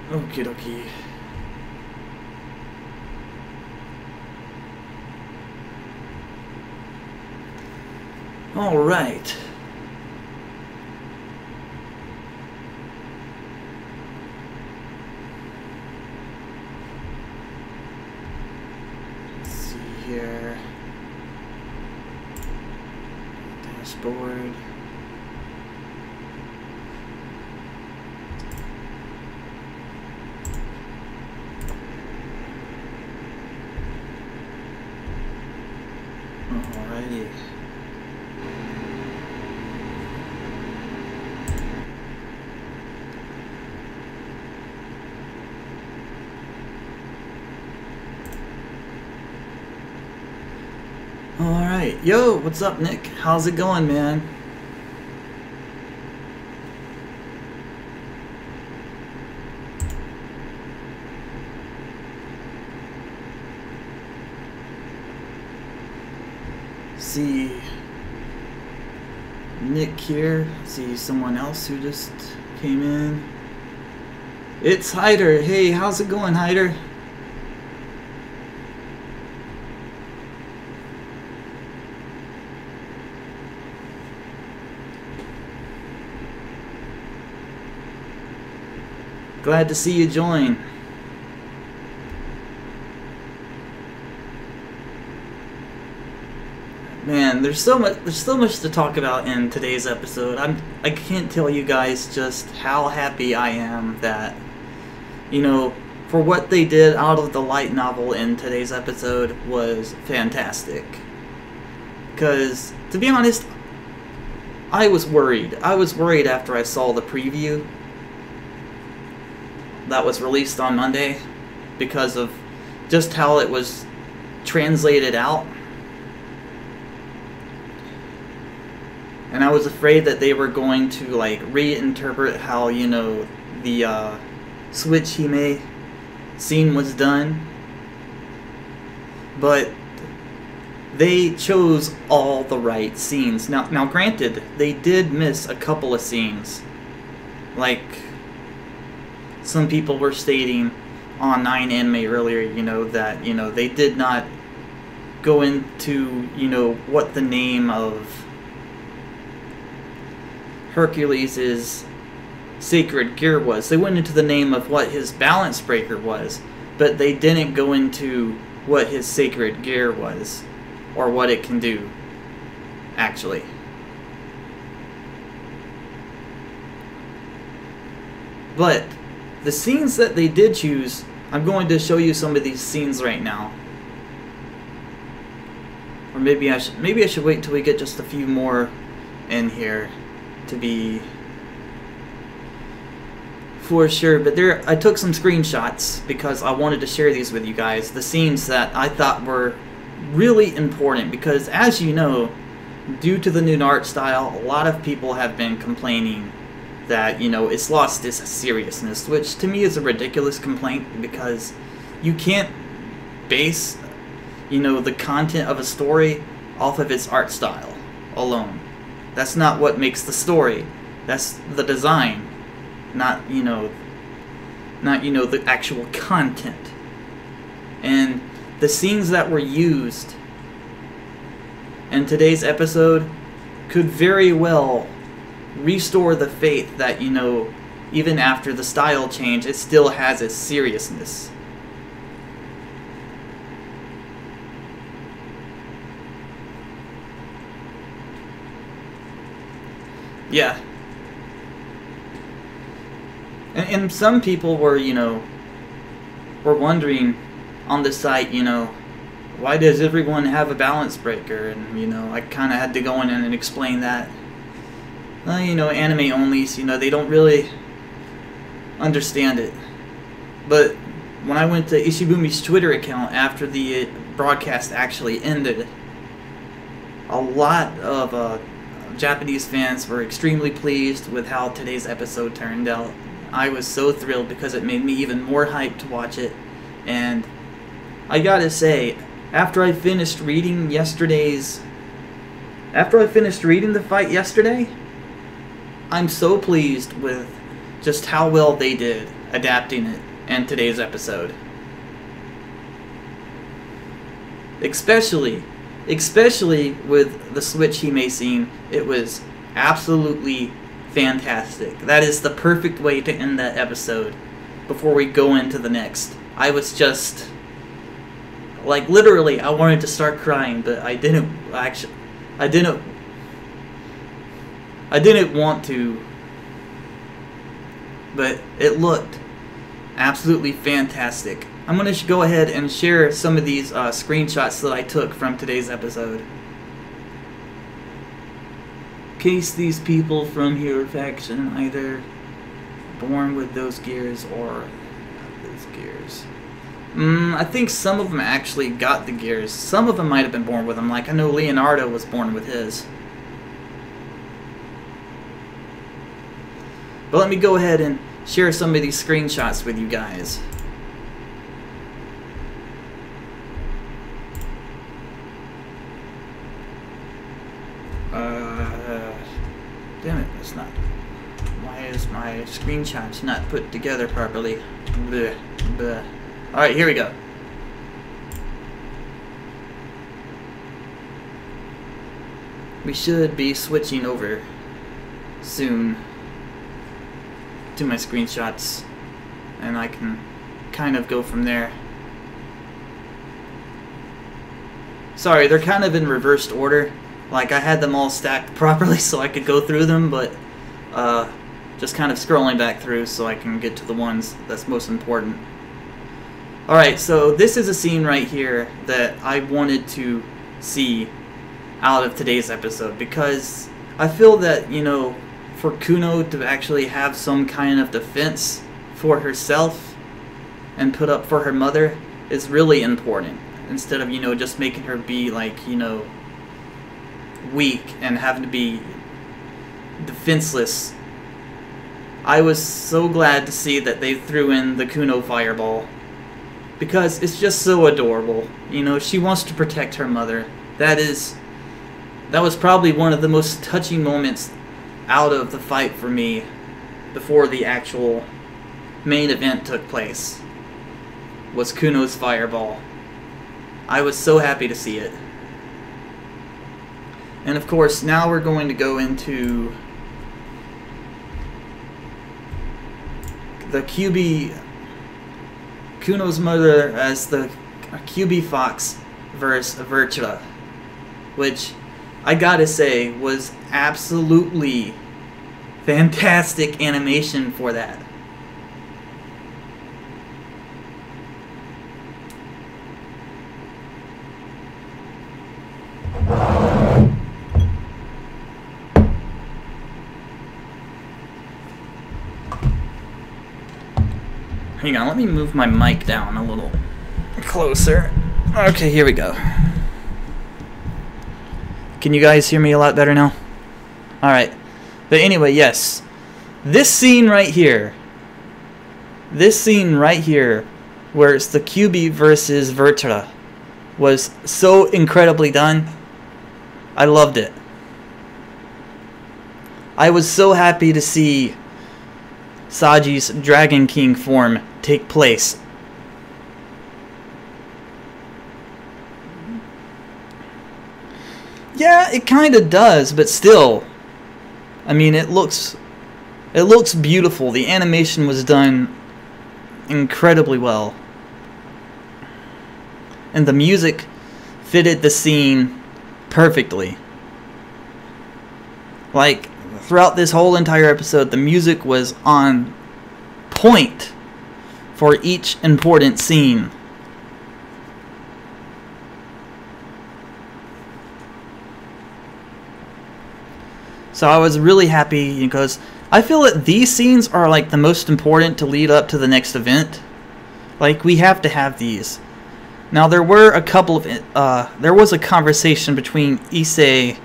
Okie dokie. All right. Let's see here. Dashboard. Alrighty. Alright, yo, what's up, Nick? How's it going, man? See Nick here. See someone else who just came in. It's Hyder. Hey, how's it going, Hyder? Glad to see you join. Man, there's so much to talk about in today's episode. I can't tell you guys just how happy I am that, you know, for what they did out of the light novel in today's episode was fantastic. Because, to be honest, I was worried. I was worried after I saw the preview that was released on Monday because of just how it was translated out. And I was afraid that they were going to, like, reinterpret how, you know, the Switch Hime scene was done. But they chose all the right scenes. Now granted, they did miss a couple of scenes. Like, some people were stating on 9 Anime earlier, you know, that, you know, they did not go into, you know, what the name of Hercules' sacred gear was. They went into the name of what his balance breaker was, but they didn't go into what his sacred gear was, or what it can do, actually. But the scenes that they did choose, I'm going to show you some of these scenes right now. Or maybe I should wait till we get just a few more in here to be for sure. But I took some screenshots because I wanted to share these with you guys. The scenes that I thought were really important, because as you know, due to the new art style, a lot of people have been complaining that, you know, it's lost its seriousness, which to me is a ridiculous complaint, because you can't base, you know, the content of a story off of its art style alone. That's not what makes the story. That's the design, not, you know, the actual content. And the scenes that were used in today's episode could very well restore the faith that, you know, even after the style change, it still has its seriousness. Yeah. And some people were, you know, were wondering on the site, you know, why does everyone have a balance breaker? And, you know, I kind of had to go in and explain that. You know, anime onlys, you know, they don't really understand it. But when I went to Ishibumi's Twitter account after the broadcast actually ended, a lot of Japanese fans were extremely pleased with how today's episode turned out. I was so thrilled because it made me even more hyped to watch it. And I gotta say, after I finished reading the fight yesterday, I'm so pleased with just how well they did. adapting it in today's episode. Especially with the Switch Hime scene, it was absolutely fantastic. That is the perfect way to end that episode before we go into the next. I was just, like, literally, I wanted to start crying, but I didn't want to, but it looked absolutely fantastic. I'm going to go ahead and share some of these screenshots that I took from today's episode. In case these people from Hero Faction either born with those gears or those gears. I think some of them actually got the gears. Some of them might have been born with them. Like, I know Leonardo was born with his. But let me go ahead and share some of these screenshots with you guys. Damn it, it's not. Why is my screenshots not put together properly? Bleh, bleh. Alright, here we go. We should be switching over soon to my screenshots, and I can kind of go from there. Sorry, they're kind of in reversed order. Like, I had them all stacked properly so I could go through them, but just kind of scrolling back through so I can get to the ones that's most important. Alright, so this is a scene right here that I wanted to see out of today's episode, because I feel that, you know, for Kuno to actually have some kind of defense for herself and put up for her mother is really important, instead of, you know, just making her be, like, you know, weak and having to be defenseless. I was so glad to see that they threw in the Kuno fireball, because it's just so adorable. You know, she wants to protect her mother. That was probably one of the most touching moments out of the fight for me before the actual main event took place, was Kuno's fireball. I was so happy to see it. And of course, now we're going to go into the QB, Kuno's mother as the QB Fox versus Virtua, which I gotta say was absolutely fantastic animation for that. Hang on, let me move my mic down a little closer. Okay, here we go. Can you guys hear me a lot better now? Alright. But anyway, yes. This scene right here, where it's the QB versus Virtua, was so incredibly done. I loved it. I was so happy to see Saji's Dragon King form take place. Yeah, it kind of does, but still, I mean, it looks beautiful. The animation was done incredibly well, and the music fitted the scene perfectly. Like, throughout this whole entire episode, the music was on point for each important scene. So I was really happy, because I feel that these scenes are like the most important to lead up to the next event. Like, we have to have these. Now, there were a couple of there was a conversation between Issei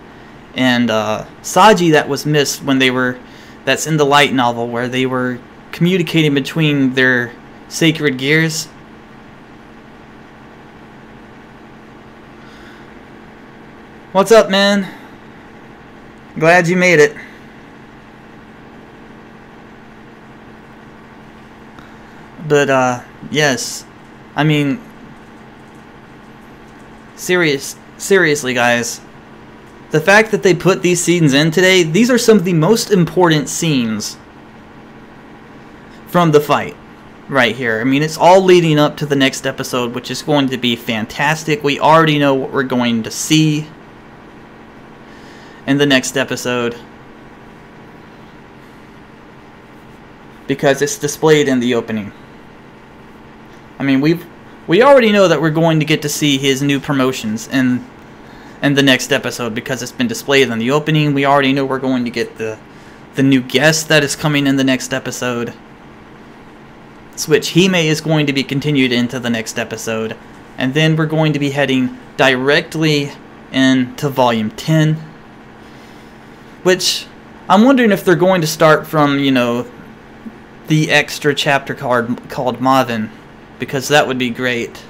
and Saji that was missed when they were, that's in the light novel, where they were communicating between their sacred gears. What's up, man? Glad you made it. But yes, I mean, seriously, guys, the fact that they put these scenes in today, these are some of the most important scenes from the fight right here. I mean, it's all leading up to the next episode, which is going to be fantastic. We already know what we're going to see in the next episode, because it's displayed in the opening. I mean, we already know that we're going to get to see his new promotions in the next episode, because it's been displayed in the opening. We already know we're going to get the new guest that is coming in the next episode, which Hime is going to be continued into the next episode. And then we're going to be heading directly into Volume 10, which I'm wondering if they're going to start from, you know, the extra chapter called Maven, because that would be great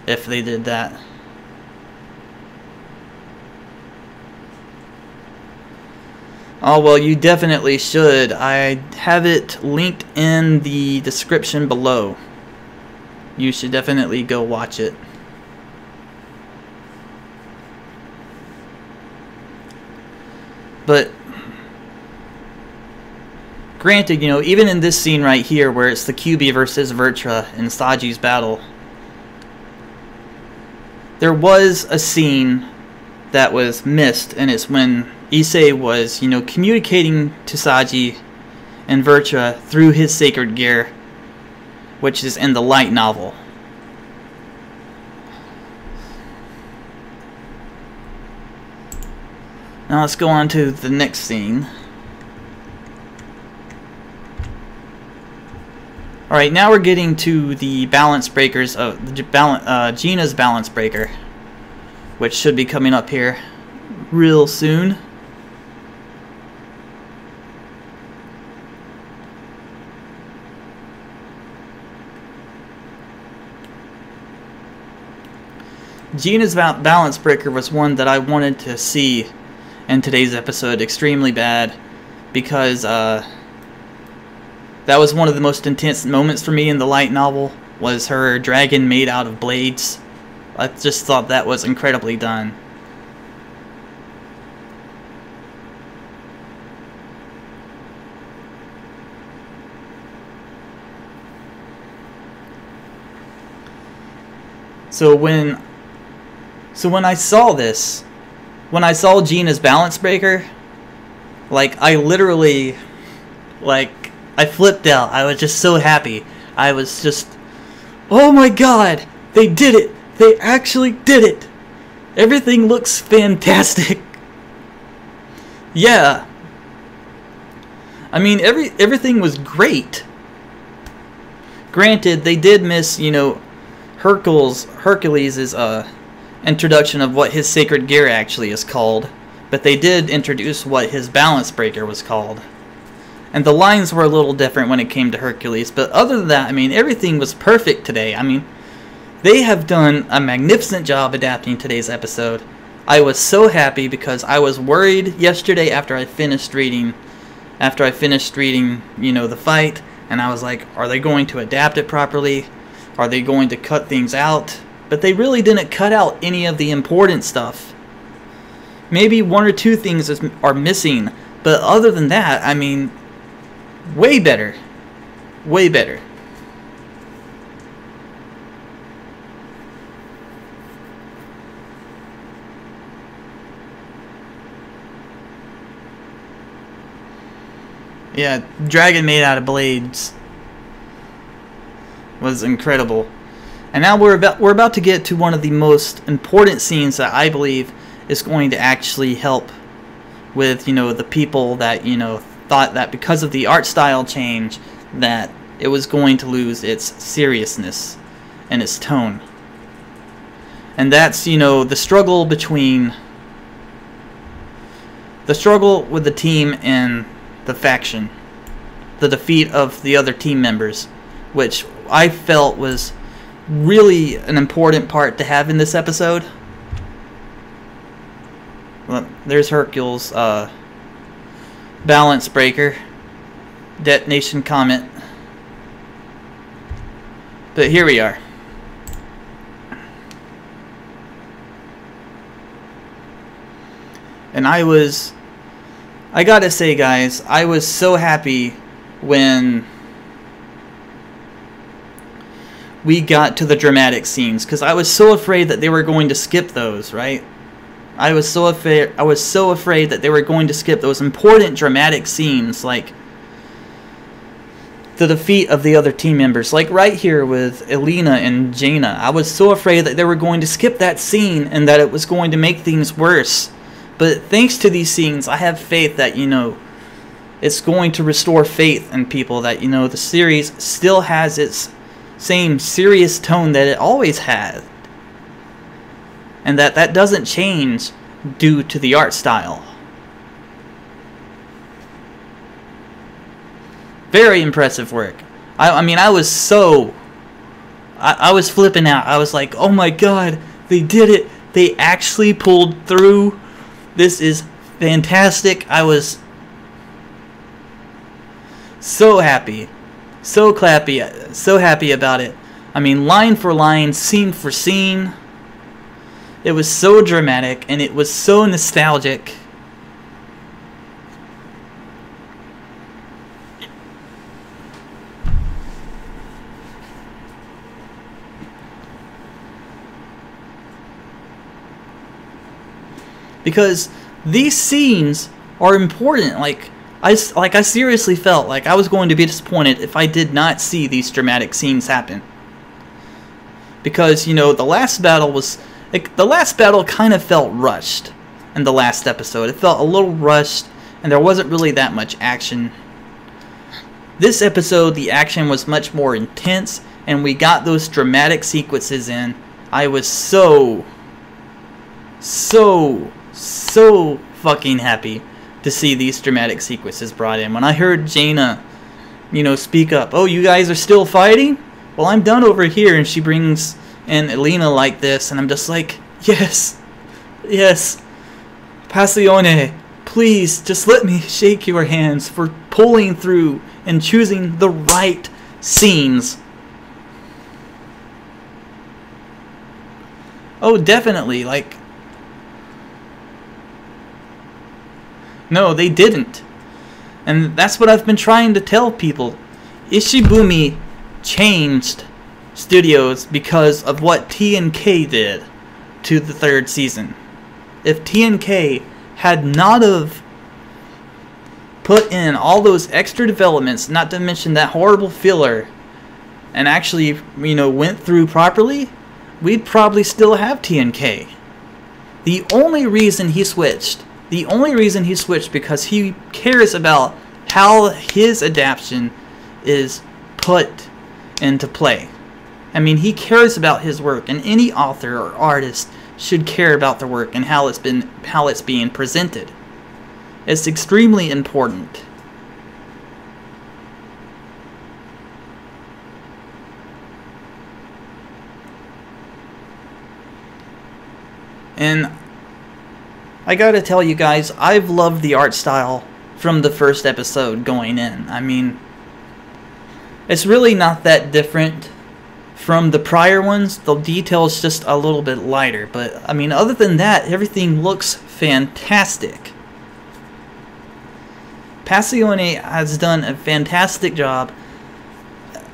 if they did that. Oh, well, you definitely should. I have it linked in the description below. You should definitely go watch it. But granted, you know, even in this scene right here, where it's the QB versus Vertra in Saji's battle, there was a scene that was missed, and it's when Issei was, you know, communicating to Saji and Vertra through his sacred gear, which is in the light novel. Now let's go on to the next scene. Alright, now we're getting to the balance breakers of Jeana's balance breaker, which should be coming up here real soon. Jeana's balance breaker was one that I wanted to see in today's episode extremely bad, because that was one of the most intense moments for me in the light novel, was her dragon made out of blades. I just thought that was incredibly done. So when I saw this, when I saw Jeana's balance breaker, like, I literally, like, I flipped out. I was just so happy. I was just, oh my god, they did it! They actually did it! Everything looks fantastic. Yeah. I mean, everything was great. Granted, they did miss, you know, Hercules' introduction of what his sacred gear actually is called, but they did introduce what his balance breaker was called. And the lines were a little different when it came to Hercules, but other than that, I mean, everything was perfect today. I mean, they have done a magnificent job adapting today's episode. I was so happy, because I was worried yesterday after I finished reading, you know, the fight, and I was like, are they going to adapt it properly? Are they going to cut things out? But they really didn't cut out any of the important stuff. Maybe one or two things are missing, but other than that, I mean, way better. Way better. Yeah, dragon made out of blades was incredible. And now we're about to get to one of the most important scenes that I believe is going to actually help with, you know, the people that, you know, thought that because of the art style change that it was going to lose its seriousness and its tone. And that's, you know, the struggle with the team and the faction. The defeat of the other team members, which I felt was really an important part to have in this episode. Well, there's Hercules' balance breaker, detonation comet. But here we are. And I gotta say, guys, I was so happy when we got to the dramatic scenes, because I was so afraid that they were going to skip those, right? I was so afraid that they were going to skip those important dramatic scenes, like the defeat of the other team members, like right here with Elena and Jeana. I was so afraid that they were going to skip that scene and that it was going to make things worse. But thanks to these scenes, I have faith that, you know, it's going to restore faith in people, that, you know, the series still has its same serious tone that it always had, and that doesn't change due to the art style. Very impressive work. I mean, I was flipping out. I was like, oh my god, they did it. They actually pulled through. This is fantastic. I was so happy. So clappy. So happy about it. I mean, line for line, scene for scene. It was so dramatic and it was so nostalgic. Because these scenes are important. Like I seriously felt like I was going to be disappointed if I did not see these dramatic scenes happen. Because, you know, the last battle kind of felt rushed in the last episode. It felt a little rushed and there wasn't really that much action. This episode, the action was much more intense and we got those dramatic sequences in. I was so fucking happy to see these dramatic sequences brought in. When I heard Jeana, you know, speak up, oh, you guys are still fighting? Well, I'm done over here, and she brings in Elena like this, and I'm just like, yes, Passione, please, just let me shake your hands for pulling through and choosing the right scenes. Oh, definitely, like, no, they didn't. And that's what I've been trying to tell people. Ishibumi changed studios because of what TNK did to the third season. If TNK had not have put in all those extra developments, not to mention that horrible filler, and actually, you know, went through properly, we'd probably still have TNK. The only reason he switched because he cares about how his adaptation is put into play. I mean, he cares about his work, and any author or artist should care about their work and how it's being presented. It's extremely important. And I gotta tell you guys, I've loved the art style from the first episode going in. I mean, it's really not that different from the prior ones. The detail's just a little bit lighter, but I mean, other than that, everything looks fantastic. Passione has done a fantastic job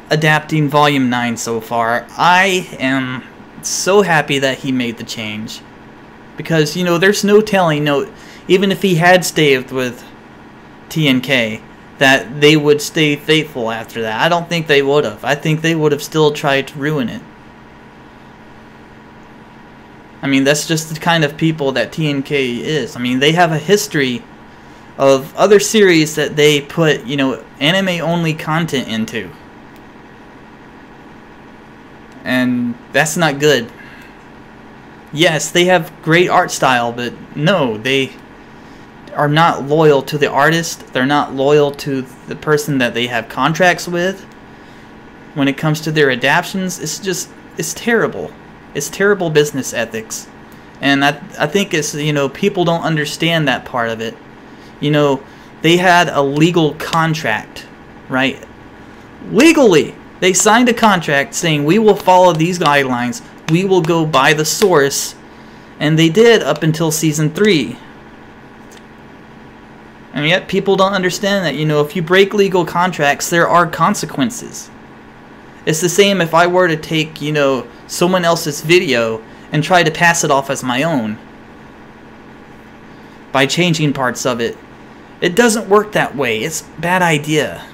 adapting Volume 9 so far. I am so happy that he made the change. Because, you know, there's no telling, even if he had stayed with TNK, that they would stay faithful after that. I don't think they would have. I think they would have still tried to ruin it. I mean, that's just the kind of people that TNK is. I mean, they have a history of other series that they put, you know, anime-only content into. And that's not good. Yes, they have great art style, but no, they are not loyal to the artist. They're not loyal to the person that they have contracts with. When it comes to their adaptions, it's terrible. It's terrible business ethics. And I think it's, you know, people don't understand that part of it. You know, they had a legal contract, right? Legally, They signed a contract saying we will follow these guidelines, we will go by the source, and they did up until season 3. And yet people don't understand that, you know, if you break legal contracts, there are consequences. It's the same if I were to take, you know, someone else's video and try to pass it off as my own by changing parts of it. It doesn't work that way. It's a bad idea.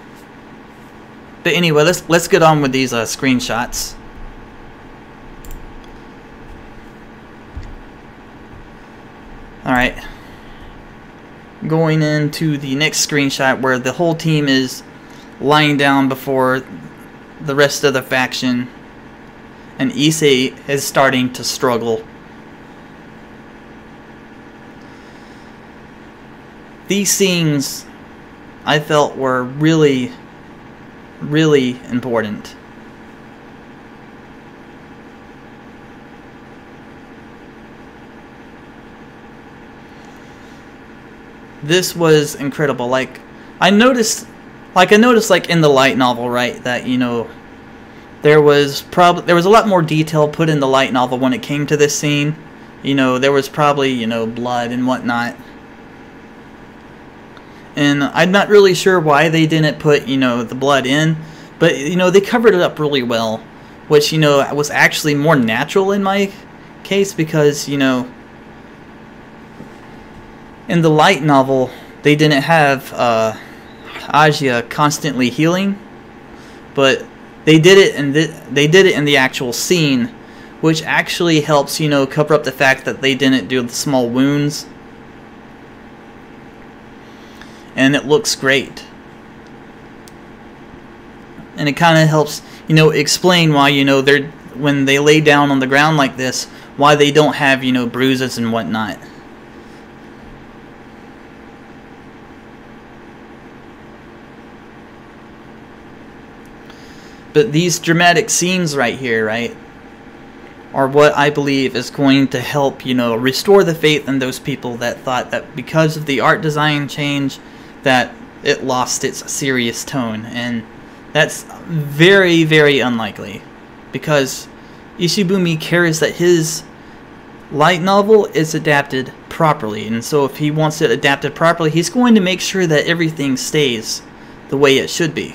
But anyway, let's get on with these screenshots. Alright. Going into the next screenshot where the whole team is lying down before the rest of the faction, and Issei is starting to struggle. These scenes I felt were really important. This was incredible. Like I noticed like in the light novel, right, that, you know, there was a lot more detail put in the light novel when it came to this scene. You know, there was probably, you know, blood and whatnot. And I'm not really sure why they didn't put, you know, the blood in, but, you know, they covered it up really well, which, you know, was actually more natural in my case because, you know, in the light novel they didn't have Asia constantly healing, but they did it in the actual scene, which actually helps, you know, cover up the fact that they didn't do the small wounds. And it looks great. And it kind of helps, you know, explain why, you know, when they lay down on the ground like this, why they don't have, you know, bruises and whatnot. But these dramatic scenes right here, right, are what I believe is going to help, you know, restore the faith in those people that thought that because of the art design change that it lost its serious tone. And that's very, very unlikely, because Ishibumi cares that his light novel is adapted properly, and so if he wants it adapted properly, he's going to make sure that everything stays the way it should be.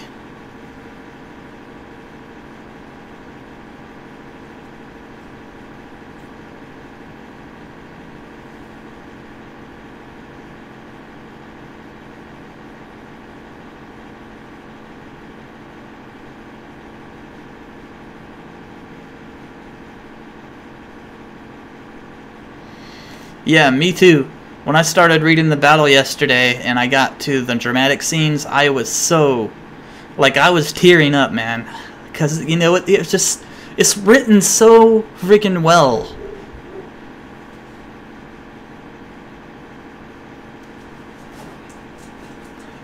Yeah, me too. When I started reading the battle yesterday and I got to the dramatic scenes, I was so, like, I was tearing up, man. Because, you know, it's just, it's written so freaking well.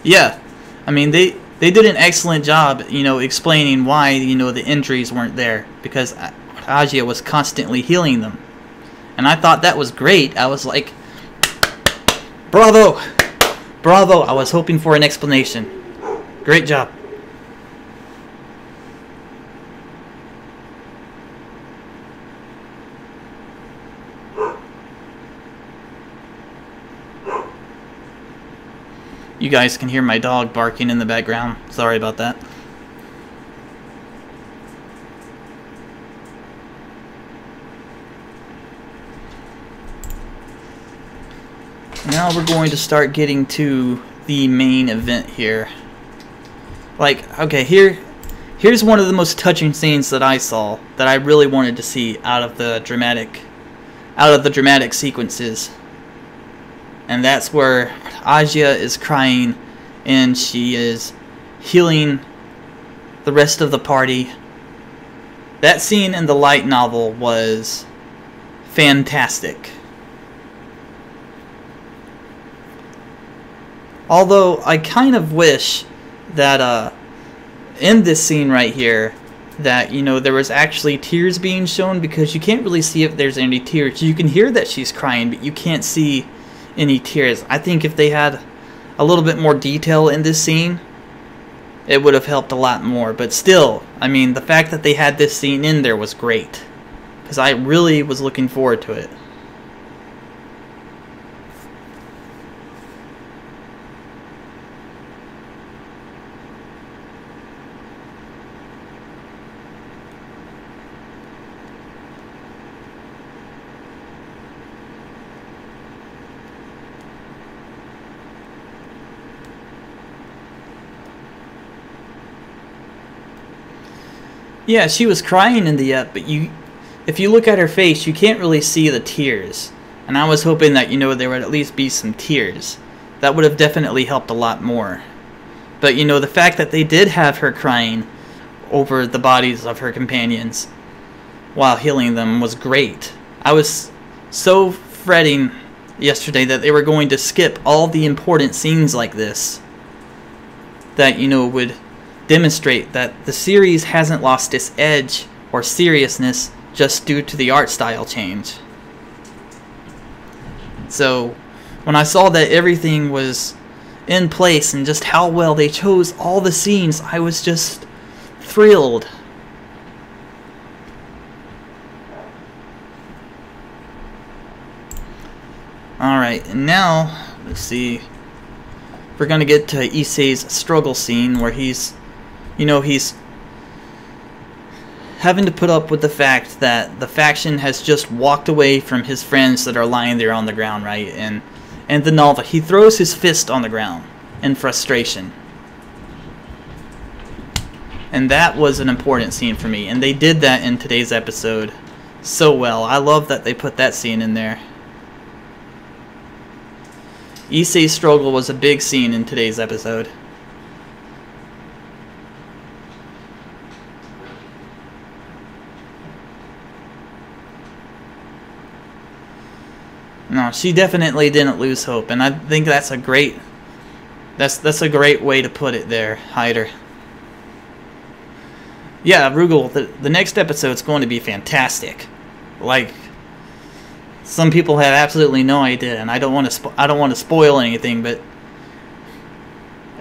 Yeah, I mean, they did an excellent job, you know, explaining why, you know, the injuries weren't there. Because Agia was constantly healing them. And I thought that was great. I was like, bravo! Bravo! I was hoping for an explanation. Great job. You guys can hear my dog barking in the background. Sorry about that. Now we're going to start getting to the main event here. Like, okay, here's one of the most touching scenes that I saw that I really wanted to see out of the dramatic sequences. And that's where Agia is crying and she is healing the rest of the party. That scene in the light novel was fantastic. Although I kind of wish that in this scene right here that, you know, there was actually tears being shown, because you can't really see if there's any tears. You can hear that she's crying, but you can't see any tears. I think if they had a little bit more detail in this scene, it would have helped a lot more. But still, I mean, the fact that they had this scene in there was great, because I really was looking forward to it. Yeah, she was crying in the but if you look at her face, you can't really see the tears. And I was hoping that, there would at least be some tears. That would have definitely helped a lot more. But, the fact that they did have her crying over the bodies of her companions while healing them was great. I was so fretting yesterday that they were going to skip all the important scenes like this that, would demonstrate that the series hasn't lost its edge or seriousness just due to the art style change. So when I saw that everything was in place and just how well they chose all the scenes, I was just thrilled. Alright, and now let's see, we're gonna get to Issei's struggle scene where he's having to put up with the fact that the faction has just walked away from his friends that are lying there on the ground, right? And the Nalva, he throws his fist on the ground in frustration. And that was an important scene for me, and they did that in today's episode so well. I love that they put that scene in there. Issei's struggle was a big scene in today's episode. No, she definitely didn't lose hope, and I think that's a great way to put it there, Hyder. Yeah, Rugal, the next episode's going to be fantastic. Like, some people have absolutely no idea, and I don't want to spoil anything, but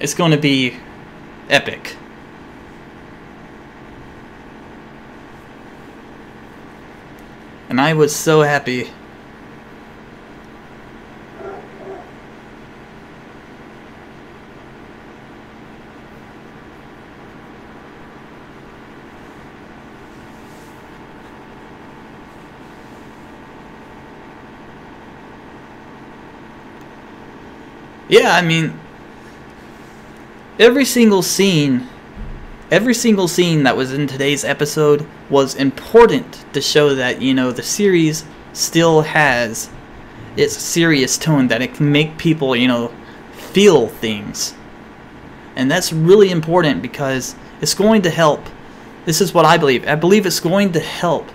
it's going to be epic. And I was so happy. Yeah, I mean, every single scene that was in today's episode was important to show that, the series still has its serious tone, that it can make people, feel things. And that's really important because it's going to help. This is what I believe. I believe it's going to help,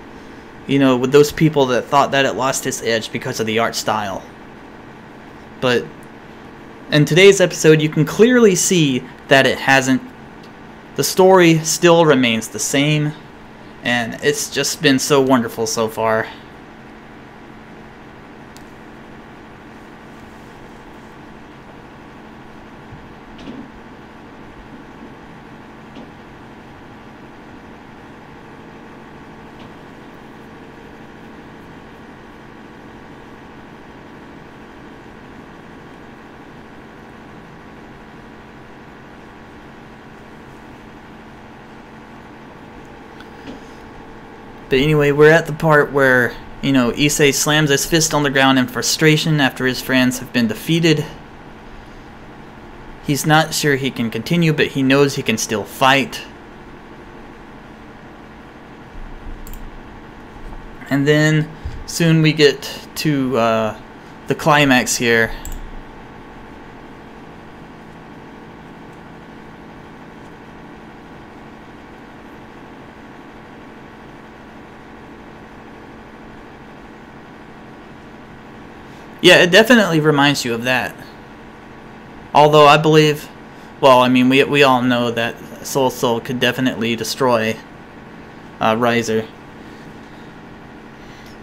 with those people that thought that it lost its edge because of the art style. But in today's episode, you can clearly see that it hasn't. The story still remains the same, and it's just been so wonderful so far. But anyway, we're at the part where, Issei slams his fist on the ground in frustration after his friends have been defeated. He's not sure he can continue, but he knows he can still fight. And then soon we get to the climax here. Yeah, it definitely reminds you of that. Although I believe, well, I mean, we all know that Soul could definitely destroy Riser.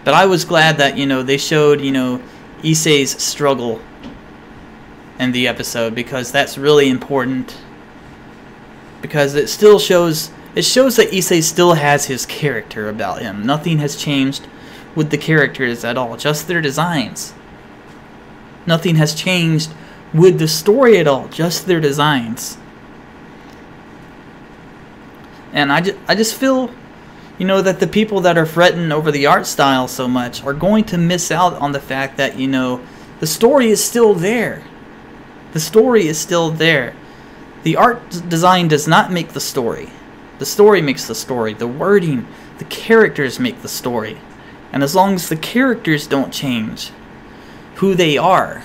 But I was glad that, they showed, Issei's struggle in the episode, because that's really important. because it still shows that Issei still has his character about him. Nothing has changed with the characters at all, just their designs. Nothing has changed with the story at all, just their designs. And I just feel, you know, that the people that are fretting over the art style so much are going to miss out on the fact that, you know, the story is still there. The story is still there. The art design does not make the story. The story makes the story. The wording, the characters make the story. And as long as the characters don't change who they are,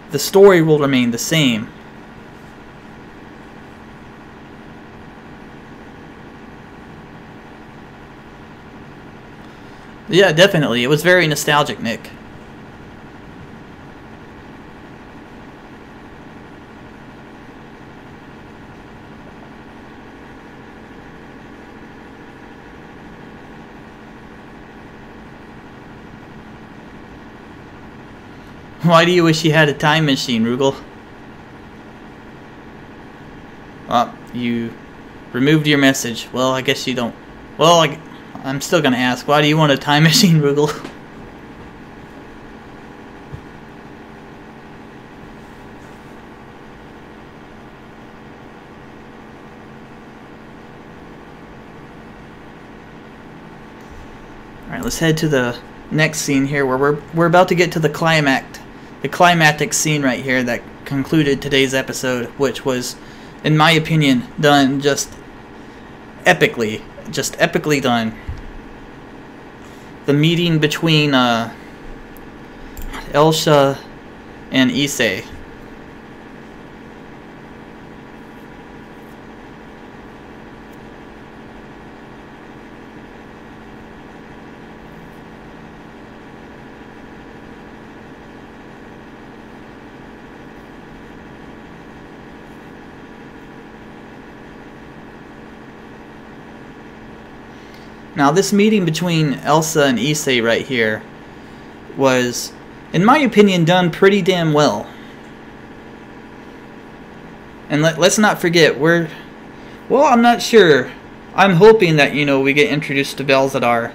the story will remain the same. Yeah, definitely. It was very nostalgic, Nick. Why do you wish you had a time machine, Rugal? Well, you removed your message. Well, I guess you don't. Well, I'm still gonna ask. Why do you want a time machine, Rugal? Alright, let's head to the next scene here where we're about to get to the climactic scene right here that concluded today's episode, which was, in my opinion, done just epically done. The meeting between Elsha and Issei. Now, this meeting between Elsa and Issei right here was, in my opinion, done pretty damn well. And let's not forget, well, I'm not sure. I'm hoping that, you know, we get introduced to Belzadar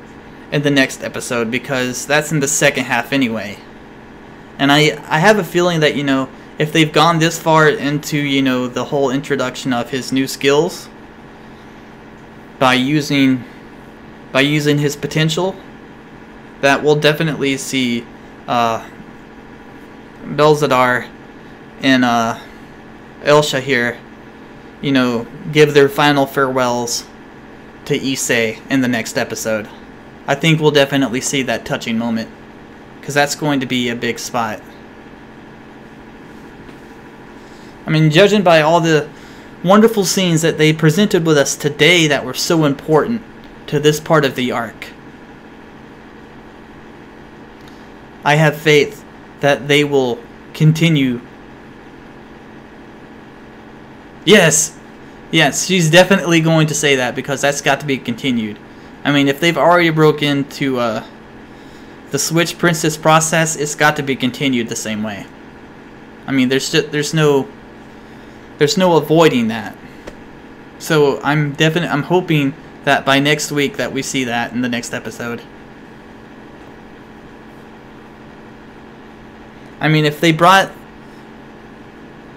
in the next episode, because that's in the second half anyway. And I have a feeling that, you know, if they've gone this far into, you know, the whole introduction of his new skills, by using his potential, that we'll definitely see Belzadar and Elsha here, you know, give their final farewells to Issei in the next episode. I think we'll definitely see that touching moment, because that's going to be a big spot. I mean, judging by all the wonderful scenes that they presented with us today that were so important to this part of the arc, I have faith that they will continue. Yes, she's definitely going to say that, because that's got to be continued. I mean, if they've already broke into the Switch Princess process, it's got to be continued the same way. I mean, there's no avoiding that. So I'm hoping that by next week that we see that in the next episode. I mean, if they brought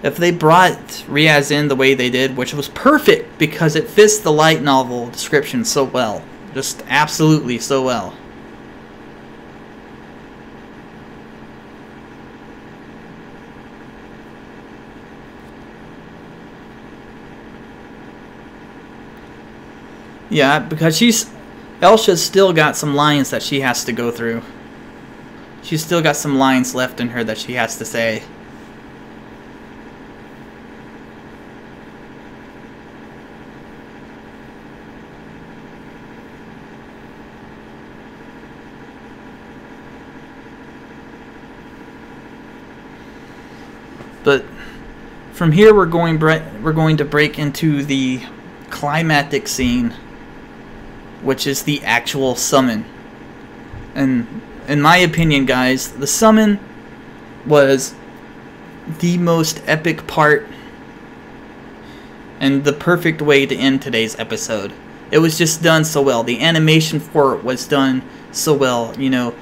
Riaz in the way they did, which was perfect because it fits the light novel description so well, just absolutely so well. Yeah, because Elsha's still got some lines that she has to go through. She's still got some lines left in her that she has to say. But from here we're going to break into the climactic scene, which is the actual summon. And in my opinion, guys, the summon was the most epic part and the perfect way to end today's episode. It was just done so well. The animation for it was done so well. You know,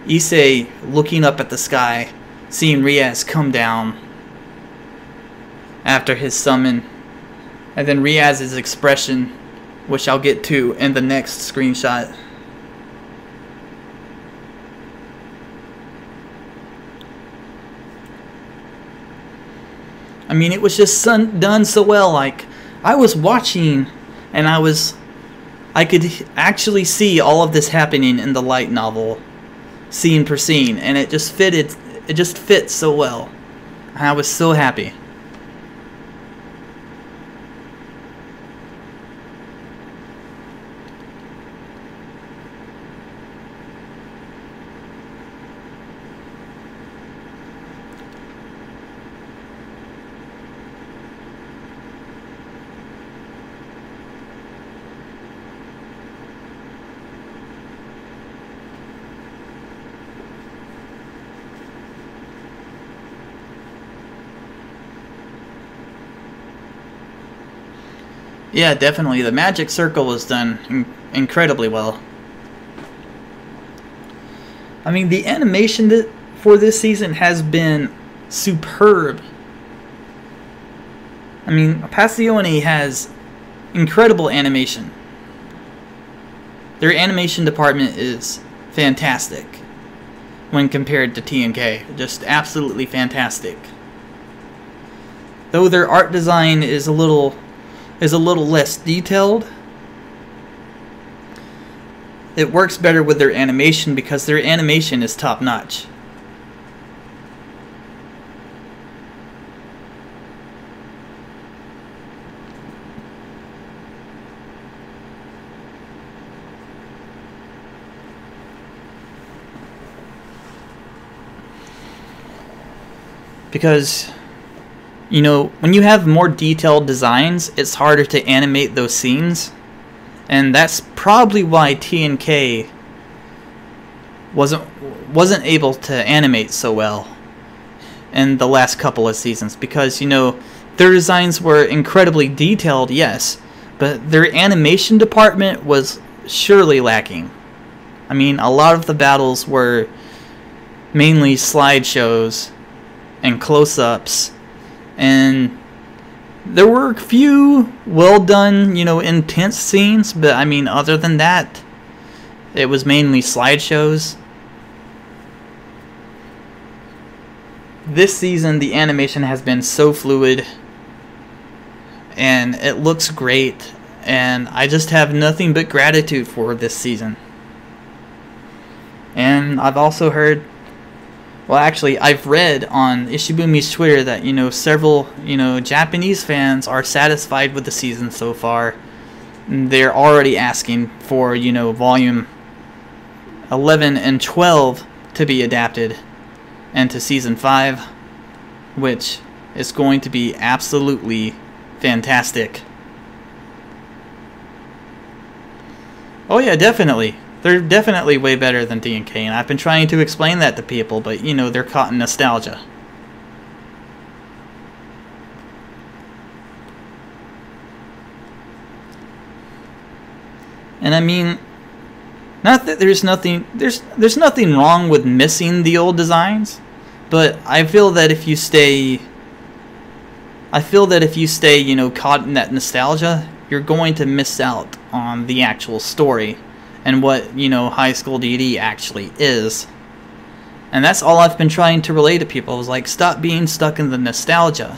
Issei looking up at the sky, seeing Riaz come down after his summon, and then Riaz's expression, which I'll get to in the next screenshot. I mean, it was just done so well. Like, I was watching, and I could actually see all of this happening in the light novel, scene per scene, and it just fit so well. I was so happy. Yeah, definitely. The magic circle was done incredibly well. I mean, the animation for this season has been superb. I mean, Passione has incredible animation. Their animation department is fantastic when compared to TNK. Just absolutely fantastic. Though their art design is a little less detailed, it works better with their animation because their animation is top-notch. Because, you know, when you have more detailed designs, it's harder to animate those scenes. And that's probably why TNK wasn't able to animate so well in the last couple of seasons. Because, you know, their designs were incredibly detailed, yes, but their animation department was surely lacking. I mean, a lot of the battles were mainly slideshows and close-ups, and there were a few well done, you know, intense scenes, but I mean, other than that, it was mainly slideshows. This season, the animation has been so fluid, and it looks great, and I just have nothing but gratitude for this season. And I've also heard, well, actually, I've read on Ishibumi's Twitter that, you know, several, you know, Japanese fans are satisfied with the season so far. They're already asking for, you know, volume 11 and 12 to be adapted into season 5, which is going to be absolutely fantastic. Oh yeah, definitely. They're definitely way better than DnK, and I've been trying to explain that to people, but, you know, they're caught in nostalgia. And I mean, not that there's nothing wrong with missing the old designs, but I feel that if you stay, you know, caught in that nostalgia, you're going to miss out on the actual story and what, you know, High School DxD actually is. And that's all I've been trying to relay to people, is like, stop being stuck in the nostalgia.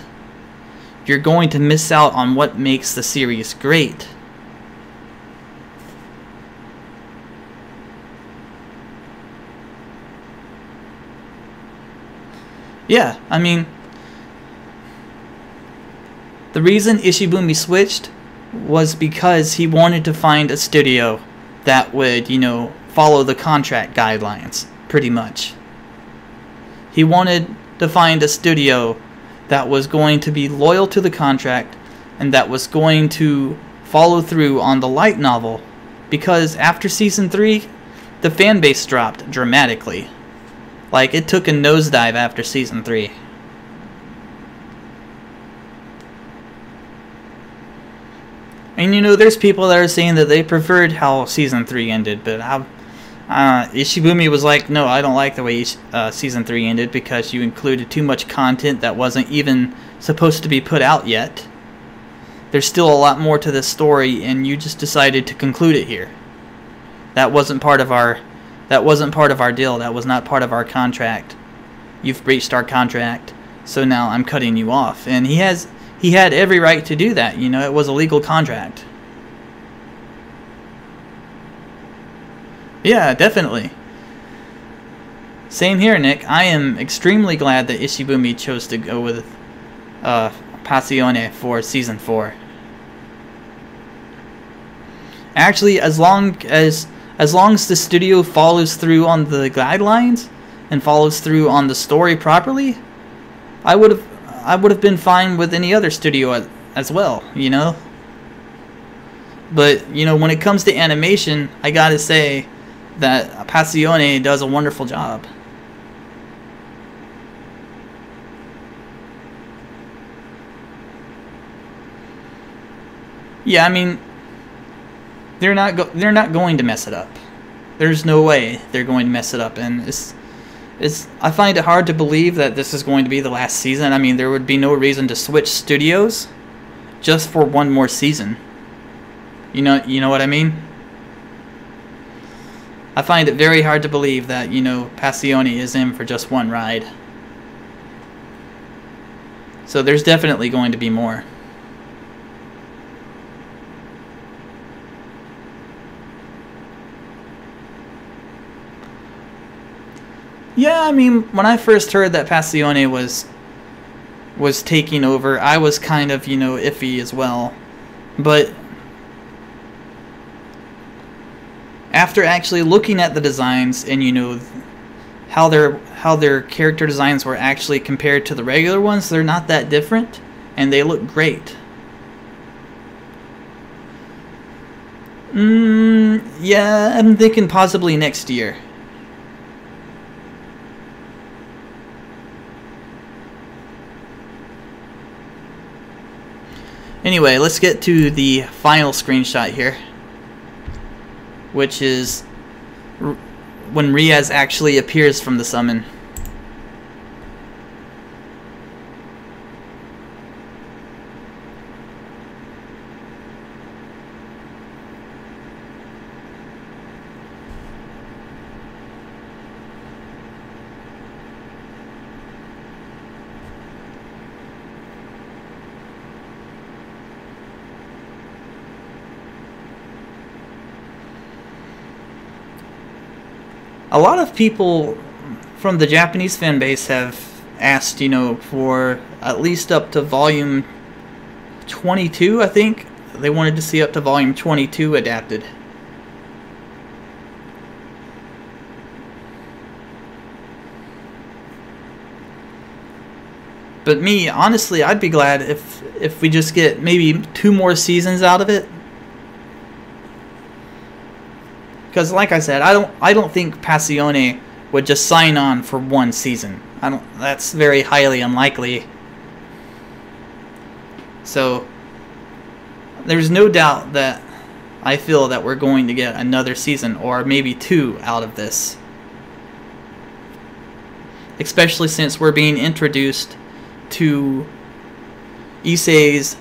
You're going to miss out on what makes the series great. Yeah, I mean, the reason Ishibumi switched was because he wanted to find a studio that would, you know, follow the contract guidelines, pretty much. He wanted to find a studio that was going to be loyal to the contract and that was going to follow through on the light novel, because after season 3, the fan base dropped dramatically. Like, it took a nosedive after season 3. And you know, there's people that are saying that they preferred how season 3 ended, but Ishibumi was like, no, I don't like the way season 3 ended because you included too much content that wasn't even supposed to be put out yet. There's still a lot more to this story, and you just decided to conclude it here. That wasn't part of our deal. That was not part of our contract. You've breached our contract, so now I'm cutting you off. And he had every right to do that. You know, it was a legal contract. Yeah, definitely. Same here, Nick. I am extremely glad that Ishibumi chose to go with Passione for season 4. Actually, as long as the studio follows through on the guidelines and follows through on the story properly, I would have been fine with any other studio as well, you know. But you know, when it comes to animation, I gotta say that Passione does a wonderful job. Yeah, I mean, they're not going to mess it up. There's no way they're going to mess it up, and I find it hard to believe that this is going to be the last season. I mean, there would be no reason to switch studios just for one more season. You know what I mean? I find it very hard to believe that, you know, Passione is in for just one ride. So there's definitely going to be more. Yeah, I mean, when I first heard that Passione was taking over, I was kind of, you know, iffy as well. But after actually looking at the designs and, you know, how their character designs were actually compared to the regular ones, they're not that different, and they look great. Yeah, I'm thinking possibly next year. Anyway, let's get to the final screenshot here, which is when Riaz actually appears from the summon. A lot of people from the Japanese fan base have asked, you know, for at least up to volume 22, I think. They wanted to see up to volume 22 adapted. But me, honestly, I'd be glad if we just get maybe 2 more seasons out of it. Because, like I said, I don't think Passione would just sign on for 1 season. That's very highly unlikely. So there's no doubt that I feel that we're going to get another season, or maybe 2 out of this. Especially since we're being introduced to Issei's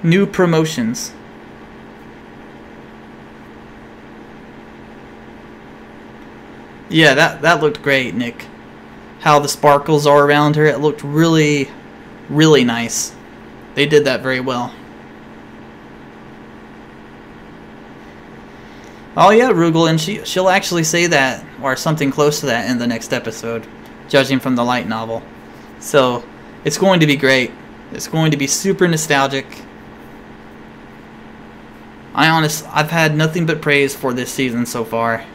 new promotions. Yeah, that looked great, Nick. How the sparkles are around her, it looked really, really nice. They did that very well. Oh yeah, Rugal, and she'll actually say that, or something close to that, in the next episode, judging from the light novel. So, it's going to be great. It's going to be super nostalgic. I've had nothing but praise for this season so far.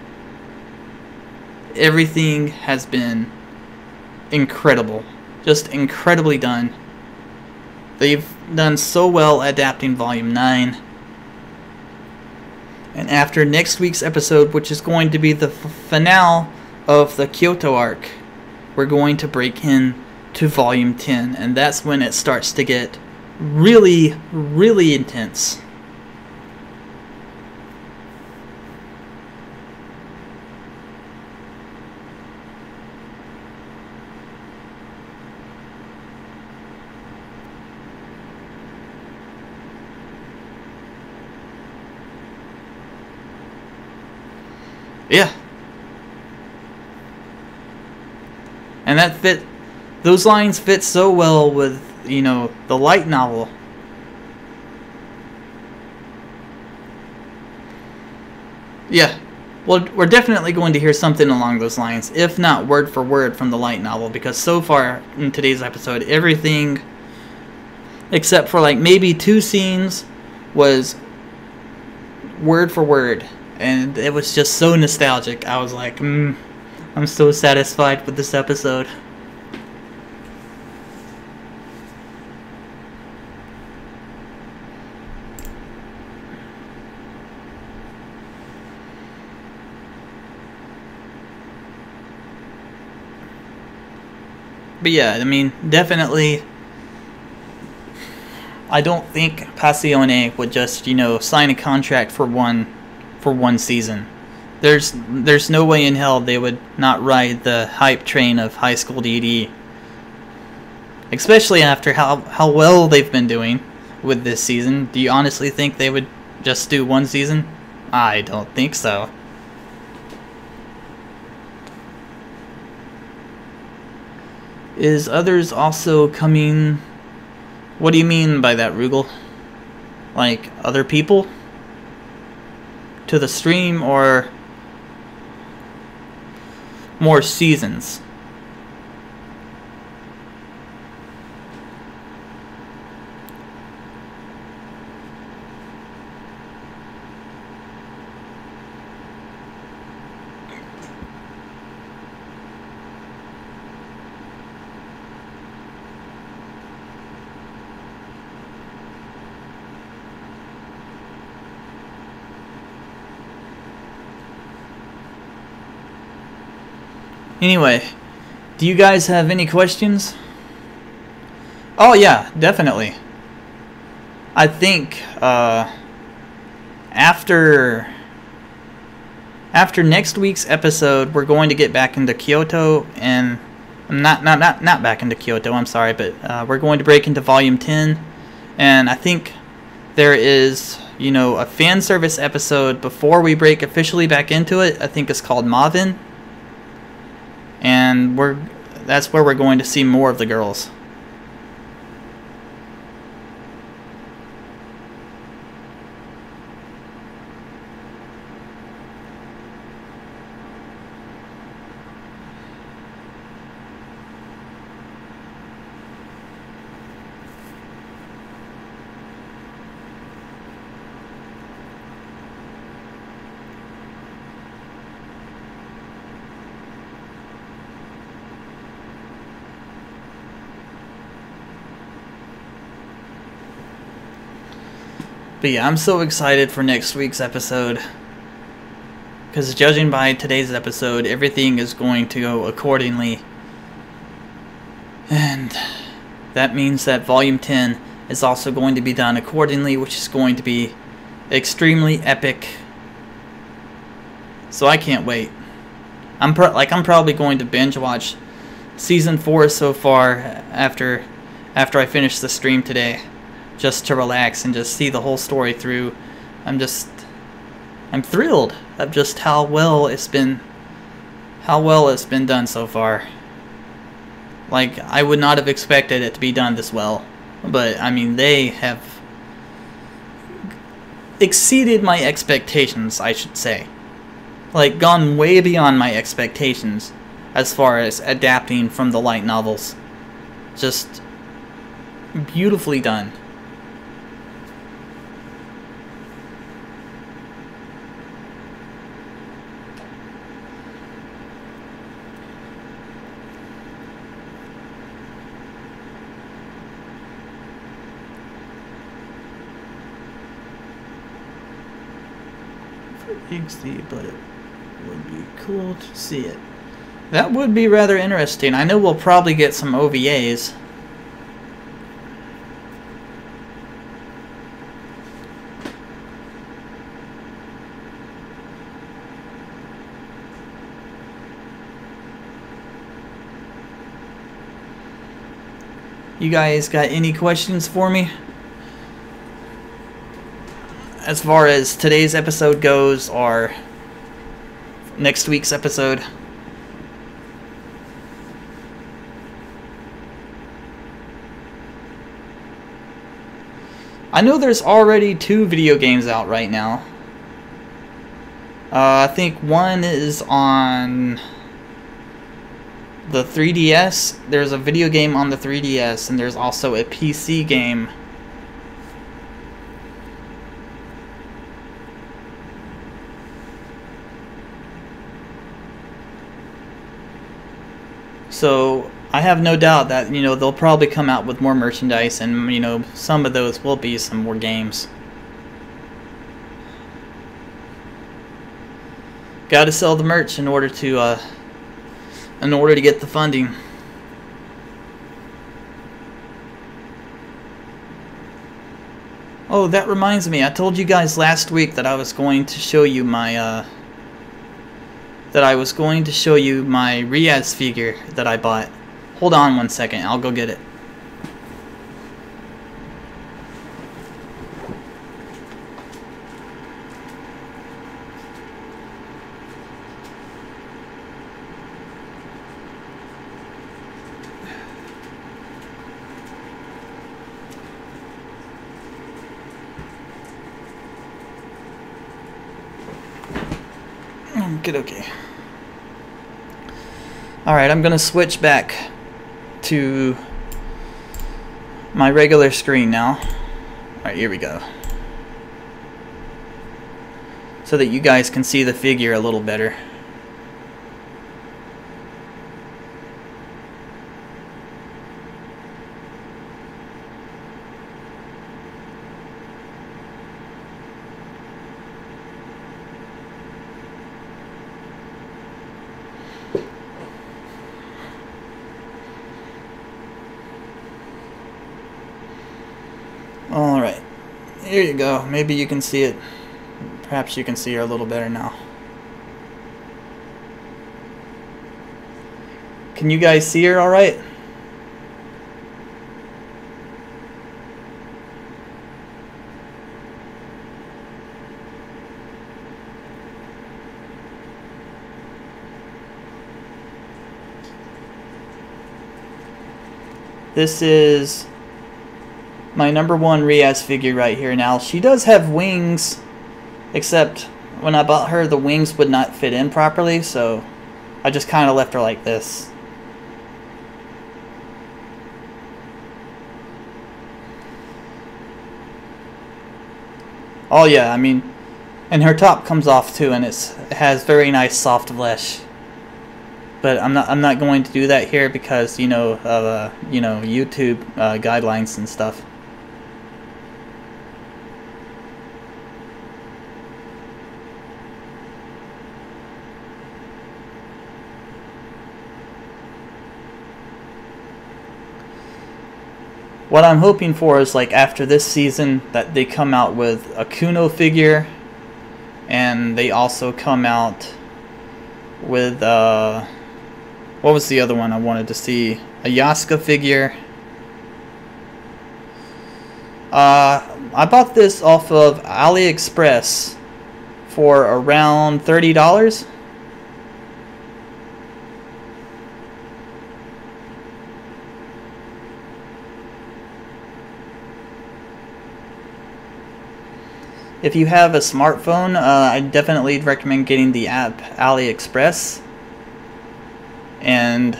Everything has been incredible. Just incredibly done. They've done so well adapting Volume 9. And after next week's episode, which is going to be the finale of the Kyoto arc, we're going to break in to Volume 10. And that's when it starts to get really, really intense. Yeah. And those lines fit so well with, you know, the light novel. Yeah. Well, we're definitely going to hear something along those lines, if not word for word from the light novel, because so far in today's episode, everything except for like maybe 2 scenes was word for word. And it was just so nostalgic. I was like, I'm so satisfied with this episode. But yeah, I mean, definitely, I don't think Passione would just, you know, sign a contract for one season. There's no way in hell they would not ride the hype train of High School DxD. Especially after how well they've been doing with this season. Do you honestly think they would just do 1 season? I don't think so. Is others also coming? What do you mean by that, Rugal? Like other people to the stream, or more seasons? Anyway, do you guys have any questions? Oh yeah, definitely. I think after next week's episode, we're going to get back into Kyoto, and not back into Kyoto. I'm sorry, but we're going to break into Volume 10, and I think there is, you know, a fan service episode before we break officially back into it. I think it's called Maven. And that's where we're going to see more of the girls. But yeah, I'm so excited for next week's episode, because judging by today's episode, everything is going to go accordingly. And that means that Volume 10 is also going to be done accordingly, which is going to be extremely epic. So I can't wait. I'm probably going to binge watch Season 4 so far after I finish the stream today, just to relax and just see the whole story through. I'm thrilled of just how well it's been done so far. Like, I would not have expected it to be done this well, but I mean, they have exceeded my expectations, I should say. Like, gone way beyond my expectations as far as adapting from the light novels. Just beautifully done. DxD, but it would be cool to see it. That would be rather interesting. I know we'll probably get some OVAs. You guys got any questions for me? As far as today's episode goes, or next week's episode? I know there's already 2 video games out right now. I think one is on the 3DS. There's a video game on the 3DS, and there's also a PC game. So I have no doubt that, you know, they'll probably come out with more merchandise, and, you know, some of those will be some more games. Got to sell the merch in order to get the funding. Oh, that reminds me. I told you guys last week that I was going to show you my Riaz figure that I bought. Hold on one second. I'll go get it. Okay. Alright, I'm gonna switch back to my regular screen now. Alright, here we go. So that you guys can see the figure a little better. Alright, here you go. Maybe you can see it. Perhaps you can see her a little better now. Can you guys see her alright? This is my #1 Riaz figure right here. Now, she does have wings, except when I bought her, the wings would not fit in properly, so I just kind of left her like this. Oh yeah, I mean, and her top comes off too, and it has very nice soft flesh. But I'm not going to do that here because, you know, of YouTube guidelines and stuff. What I'm hoping for is, like, after this season that they come out with a Kuno figure, and they also come out with what was the other one I wanted to see? A Yaska figure. I bought this off of AliExpress for around $30. If you have a smartphone, I definitely recommend getting the app AliExpress. And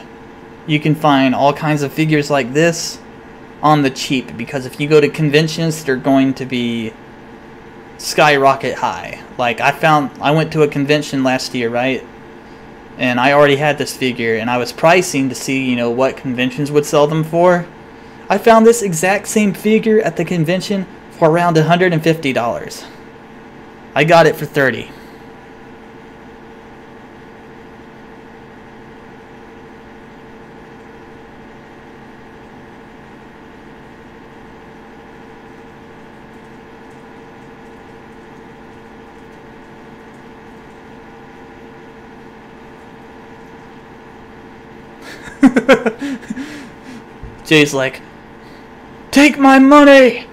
you can find all kinds of figures like this on the cheap, because if you go to conventions, they're going to be skyrocket high. Like, I went to a convention last year, right? And I already had this figure, and I was pricing to see, you know, what conventions would sell them for. I found this exact same figure at the convention for around $150. I got it for $30. Jay's like, Take my money!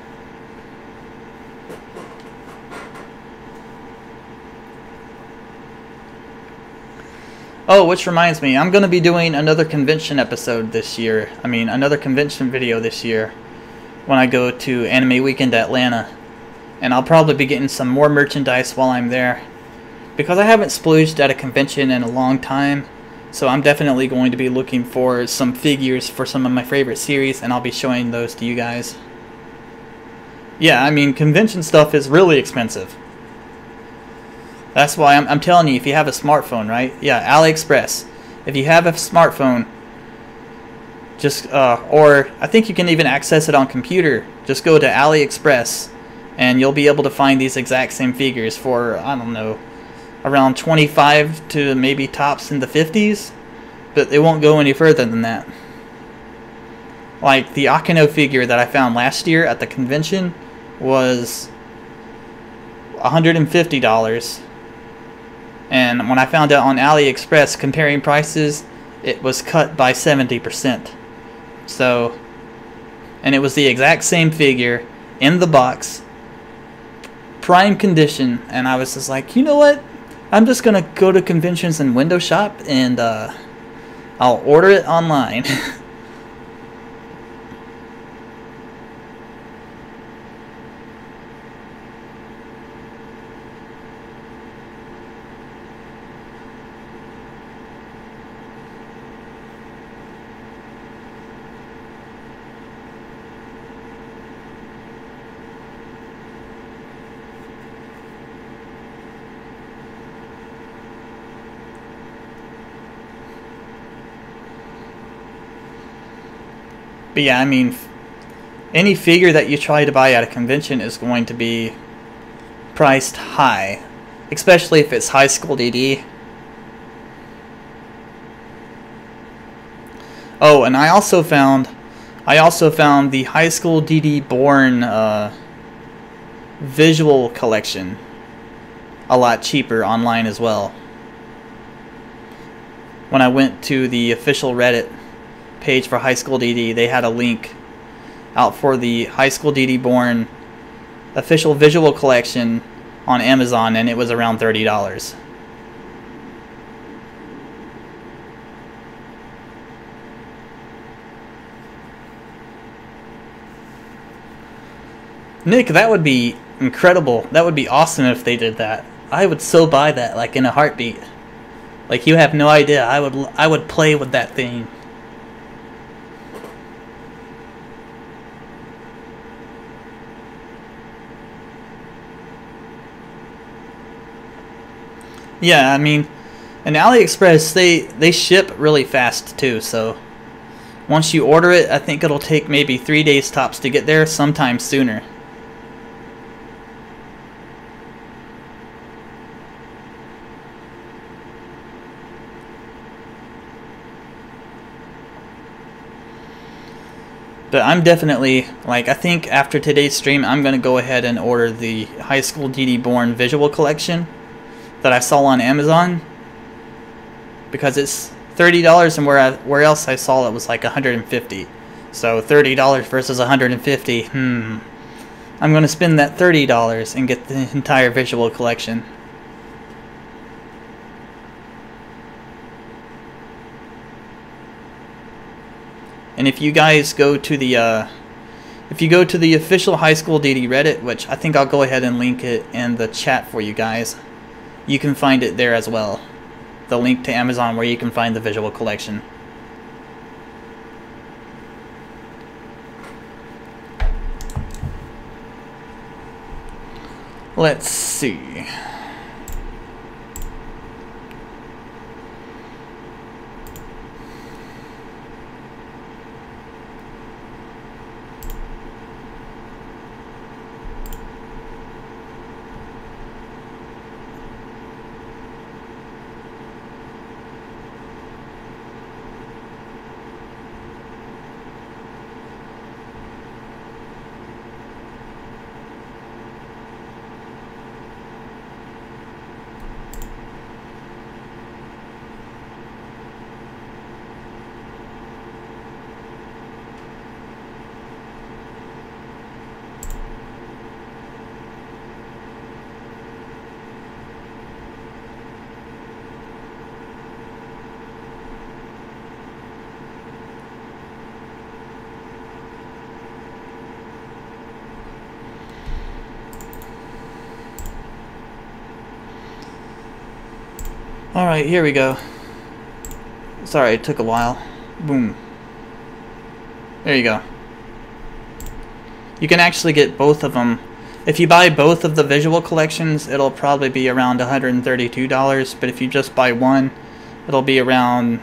Oh, which reminds me, I'm going to be doing another convention episode this year. I mean, another convention video this year when I go to Anime Weekend Atlanta. And I'll probably be getting some more merchandise while I'm there, because I haven't splooged at a convention in a long time. So I'm definitely going to be looking for some figures for some of my favorite series, and I'll be showing those to you guys. Yeah, I mean, convention stuff is really expensive. That's why I'm telling you, if you have a smartphone, right? Yeah, AliExpress. If you have a smartphone, just, or I think you can even access it on computer. Just go to AliExpress, and you'll be able to find these exact same figures for, I don't know, around 25 to maybe tops in the 50s. But it won't go any further than that. Like, the Akino figure that I found last year at the convention was $150. And when I found out on AliExpress comparing prices, it was cut by 70%. So, and it was the exact same figure in the box, prime condition, and I was just like, you know what? I'm just gonna go to conventions and window shop, and I'll order it online. But yeah, I mean, any figure that you try to buy at a convention is going to be priced high, especially if it's High School DxD. Oh, and I also found the High School DxD Born visual collection a lot cheaper online as well. When I went to the official Reddit page for High School DxD, they had a link out for the High School DxD Born official visual collection on Amazon, and it was around $30. Nick, that would be incredible. That would be awesome if they did that. I would so buy that, like, in a heartbeat. Like, you have no idea. I would play with that thing. Yeah, I mean, and AliExpress, they ship really fast too, so once you order it, I think it'll take maybe 3 days tops to get there, sometime sooner. But I'm definitely, like, I think after today's stream, I'm going to go ahead and order the High School DxD Born visual collection that I saw on Amazon, because it's $30, and where else I saw it was like $150. So $30 versus $150. I'm going to spend that $30 and get the entire visual collection. And if you guys go to the official High School DxD Reddit, which I think I'll go ahead and link it in the chat for you guys, you can find it there as well. The link to Amazon where you can find the visual collection. Let's see. Alright, here we go. Sorry, it took a while. Boom. There you go. You can actually get both of them. If you buy both of the visual collections, it'll probably be around $132, but if you just buy one, it'll be around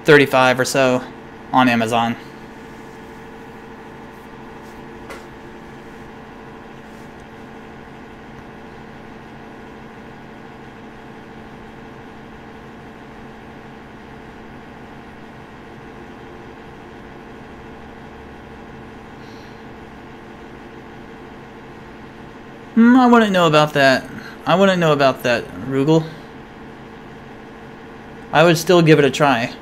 $35 or so on Amazon. I wouldn't know about that. I wouldn't know about that, Rugal. I would still give it a try.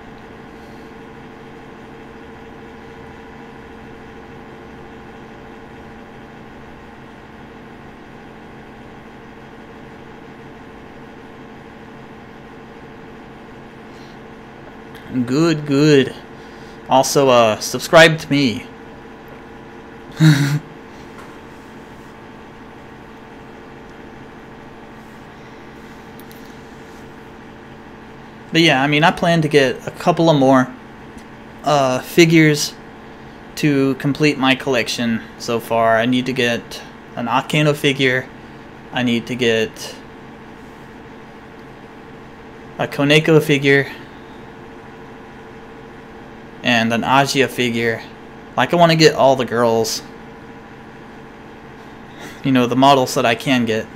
Good, good. Also, subscribe to me. But yeah, I mean, I plan to get a couple of more figures to complete my collection so far. I need to get an Akano figure. I need to get a Koneko figure. And an Agia figure. Like, I want to get all the girls. You know, the models that I can get.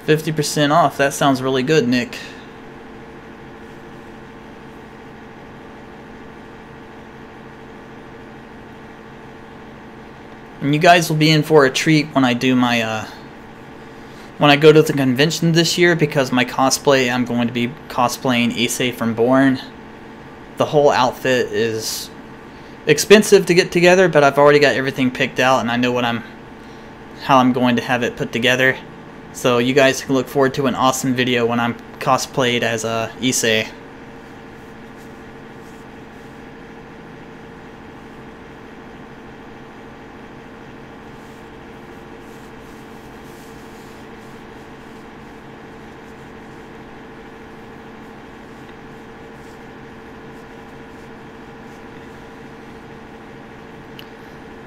$50% off. That sounds really good, Nick. And you guys will be in for a treat when I do my when I go to the convention this year, because my cosplay, I'm going to be cosplaying Issei from Born. The whole outfit is expensive to get together, but I've already got everything picked out and I know how I'm going to have it put together. So you guys can look forward to an awesome video when I'm cosplayed as Issei.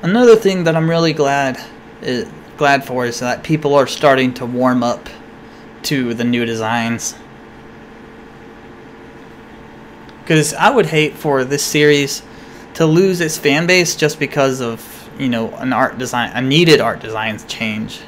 Another thing that I'm really glad for is that people are starting to warm up to the new designs. Because I would hate for this series to lose its fan base just because of, you know, a needed art design change.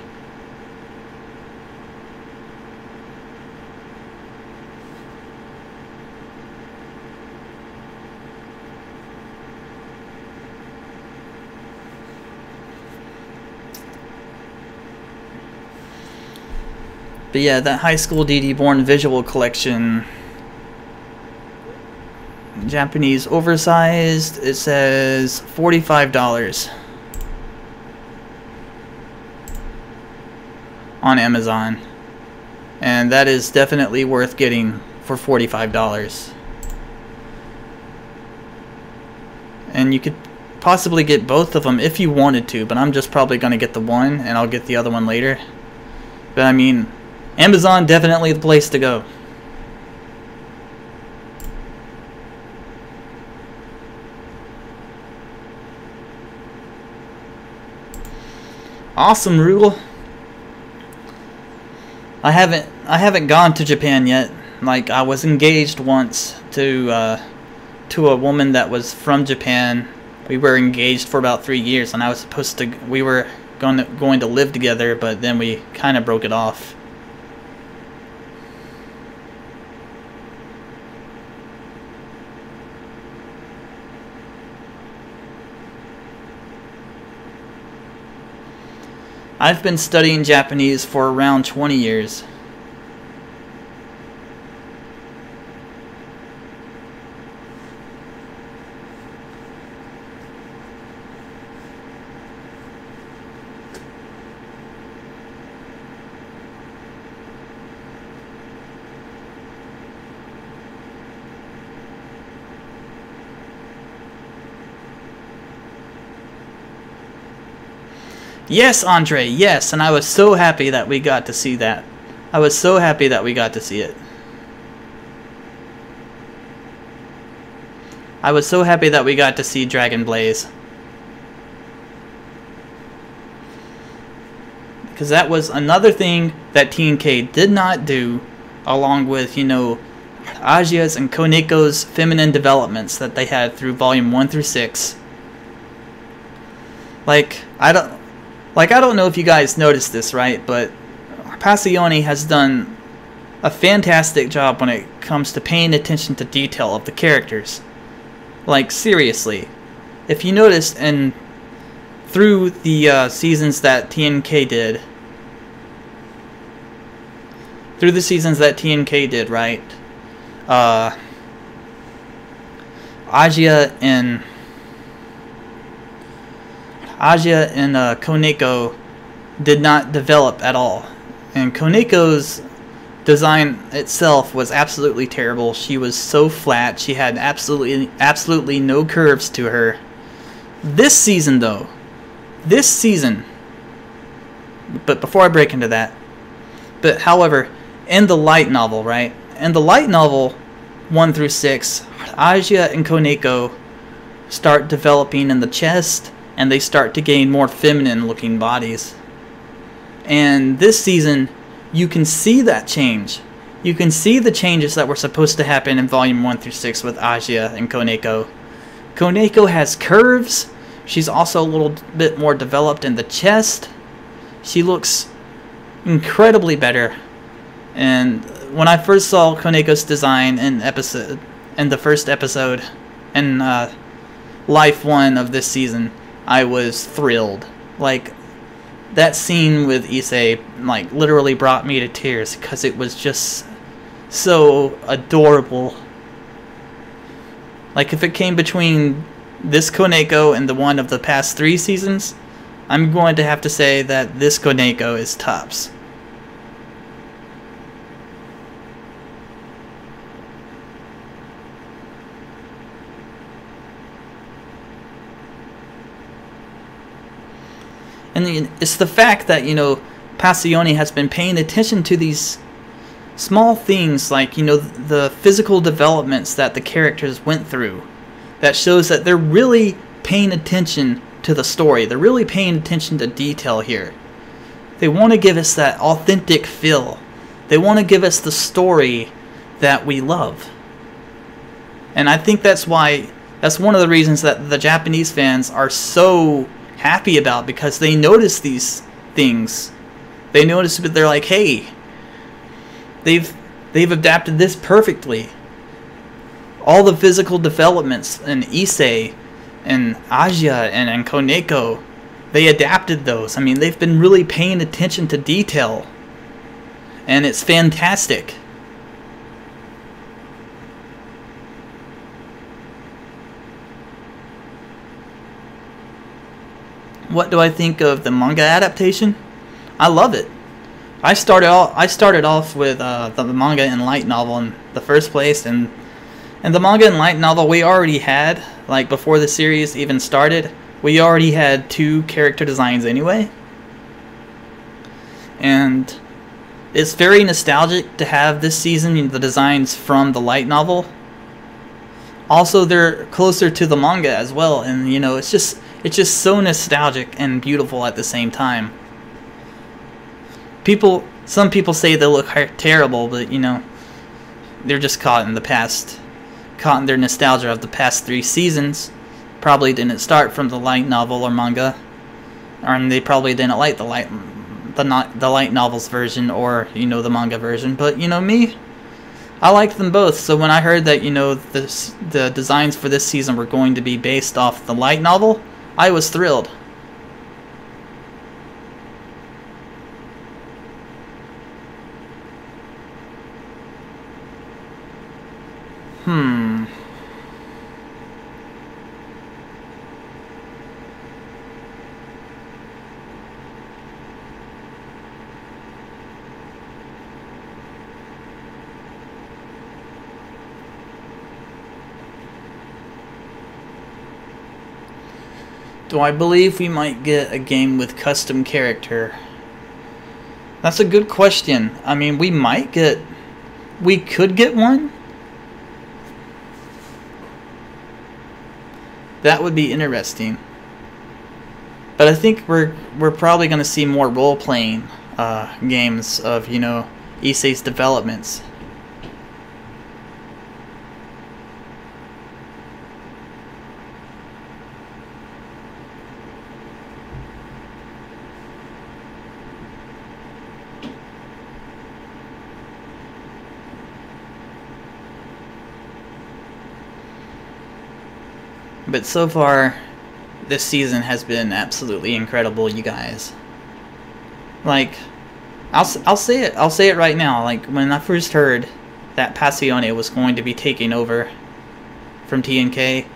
But yeah, that High School DxD Born visual collection, Japanese oversized, it says $45 on Amazon, and that is definitely worth getting for $45. And you could possibly get both of them if you wanted to, but I'm just probably going to get the one and I'll get the other one later. But I mean, Amazon, definitely the place to go. Awesome, Rule. I haven't gone to Japan yet. Like, I was engaged once to a woman that was from Japan. We were engaged for about 3 years, and I was supposed to. We were going to live together, but then we kind of broke it off. I've been studying Japanese for around 20 years. Yes, Andre, yes, and I was so happy that we got to see that. I was so happy that we got to see it. I was so happy that we got to see Dragon Blaze. Because that was another thing that TNK did not do, along with, you know, Ajia's and Koneko's feminine developments that they had through volume 1 through 6. I don't know if you guys noticed this, right? But Passione has done a fantastic job when it comes to paying attention to detail of the characters. Like, seriously, if you noticed, and through the seasons that TNK did, right? Agia and Koneko did not develop at all, and Koneko's design itself was absolutely terrible. She was so flat. She had absolutely no curves to her. This season, but before I break into that, but however, in the light novel, right? In the light novel 1 through 6, Agia and Koneko start developing in the chest, and they start to gain more feminine looking bodies. And this season, you can see that change. You can see the changes that were supposed to happen in volume 1 through 6 with Agia and Koneko. Koneko has curves. She's also a little bit more developed in the chest. She looks incredibly better. And when I first saw Koneko's design in the first episode in Life 1 of this season, I was thrilled. Like, that scene with Issei, like, literally brought me to tears because it was just so adorable. Like, if it came between this Koneko and the one of the past 3 seasons, I'm going to have to say that this Koneko is tops. And it's the fact that, you know, Passione has been paying attention to these small things, like, you know, the physical developments that the characters went through, that shows that they're really paying attention to the story. They're really paying attention to detail here. They want to give us that authentic feel. They want to give us the story that we love. And I think that's one of the reasons that the Japanese fans are so happy about, because they notice these things. They notice, but they're like, hey, they've adapted this perfectly. All the physical developments in Issei and Agia and Koneko, they adapted those. I mean, they've been really paying attention to detail, and it's fantastic. What do I think of the manga adaptation? I love it. I started off with the manga and light novel in the first place, and the manga and light novel we already had, like, before the series even started, we already had 2 character designs anyway. And it's very nostalgic to have this season the designs from the light novel. Also, they're closer to the manga as well, and, you know, it's just so nostalgic and beautiful at the same time. Some people say they look terrible, but, you know, they're just caught in their nostalgia of the past 3 seasons. Probably didn't start from the light novel or manga, and they probably didn't like the light novel's version, or, you know, the manga version. But, you know, me, I liked them both. So when I heard that, you know, the designs for this season were going to be based off the light novel, I was thrilled. Do I believe we might get a game with custom character? That's a good question. I mean, we could get one. That would be interesting. But I think we're probably going to see more role-playing games of, you know, Issei's developments. But so far, this season has been absolutely incredible, you guys. Like, I'll say it. I'll say it right now. Like, when I first heard that Passione was going to be taking over from TNK,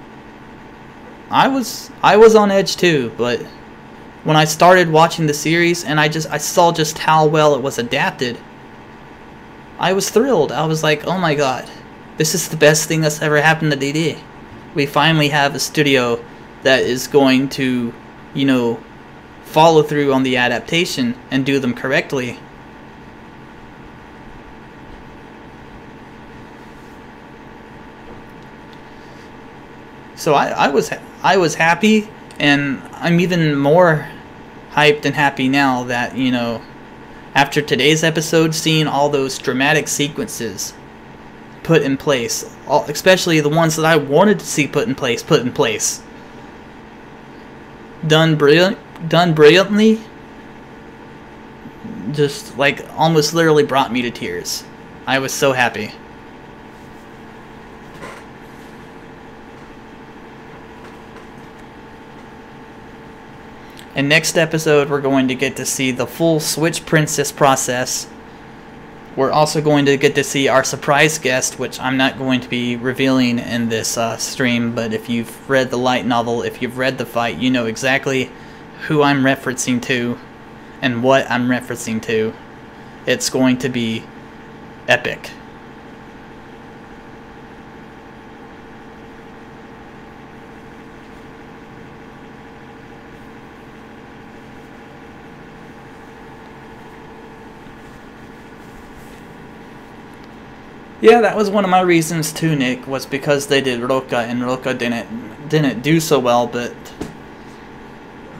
I was on edge too. But when I started watching the series and I saw just how well it was adapted, I was thrilled. I was like, oh my god, this is the best thing that's ever happened to DD. We finally have a studio that is going to, you know, follow through on the adaptation and do them correctly. So I was happy, and I'm even more hyped and happy now that, you know, after today's episode, seeing all those dramatic sequences put in place, especially the ones that I wanted to see put in place, done brilliantly, just like almost literally brought me to tears. I was so happy. And next episode, we're going to get to see the full Switch Princess process. We're also going to get to see our surprise guest, which I'm not going to be revealing in this stream, but if you've read the light novel, if you've read the fight, you know exactly who I'm referencing to and what I'm referencing to. It's going to be epic. Yeah, that was one of my reasons too, Nick, was because they did Roka, and Roka didn't do so well, but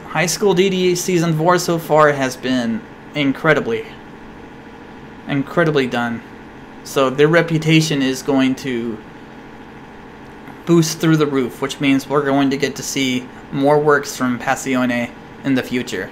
High School DxD Season 4 so far has been incredibly done. So their reputation is going to boost through the roof, which means we're going to get to see more works from Passione in the future.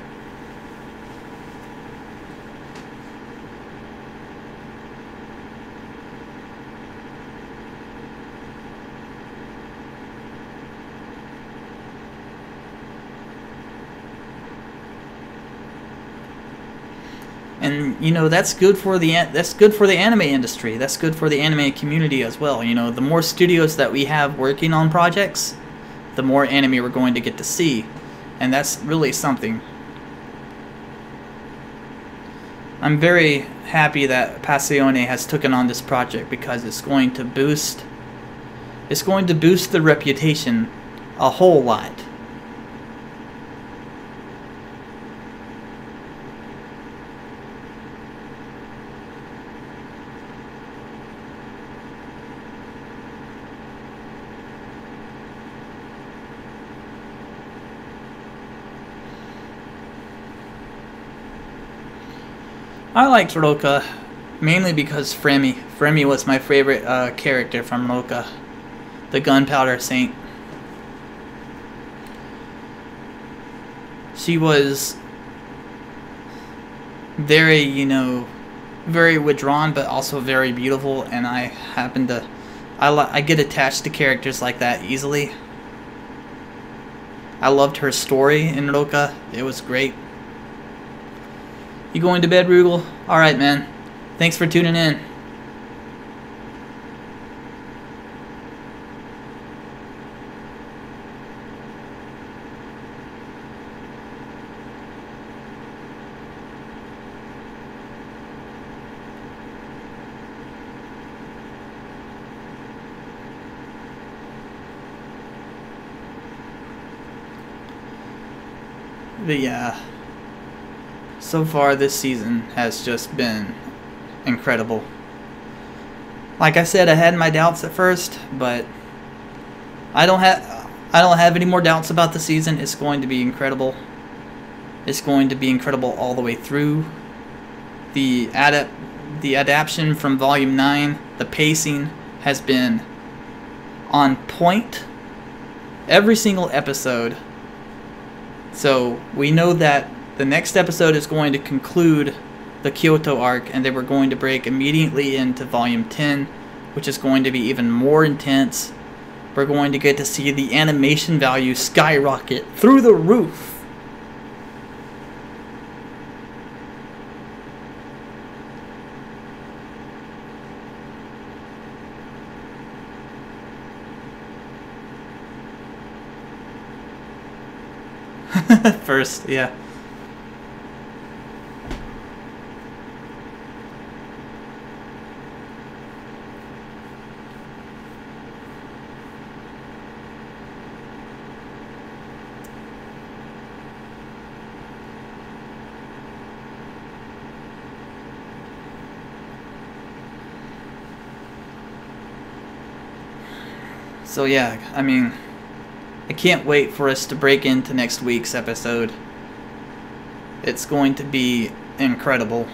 And you know, that's good for the anime industry. That's good for the anime community as well. You know, the more studios that we have working on projects, the more anime we're going to get to see, and that's really something. I'm very happy that Passione has taken on this project because it's going to boost the reputation a whole lot. I liked Roka mainly because Fremi was my favorite character from Roka, the Gunpowder Saint. She was very, you know, very withdrawn, but also very beautiful, and I get attached to characters like that easily. I loved her story in Roka. It was great. You going to bed, Rugal? Alright, man. Thanks for tuning in. But yeah, so far this season has just been incredible. Like I said, I had my doubts at first, but I don't have any more doubts about the season. It's going to be incredible. It's going to be incredible all the way through. The adaptation from Volume 9, the pacing has been on point. Every single episode. So we know that the next episode is going to conclude the Kyoto arc, and then we're going to break immediately into Volume 10, which is going to be even more intense. We're going to get to see the animation value skyrocket through the roof. First, yeah. So yeah, I mean, I can't wait for us to break into next week's episode. It's going to be incredible.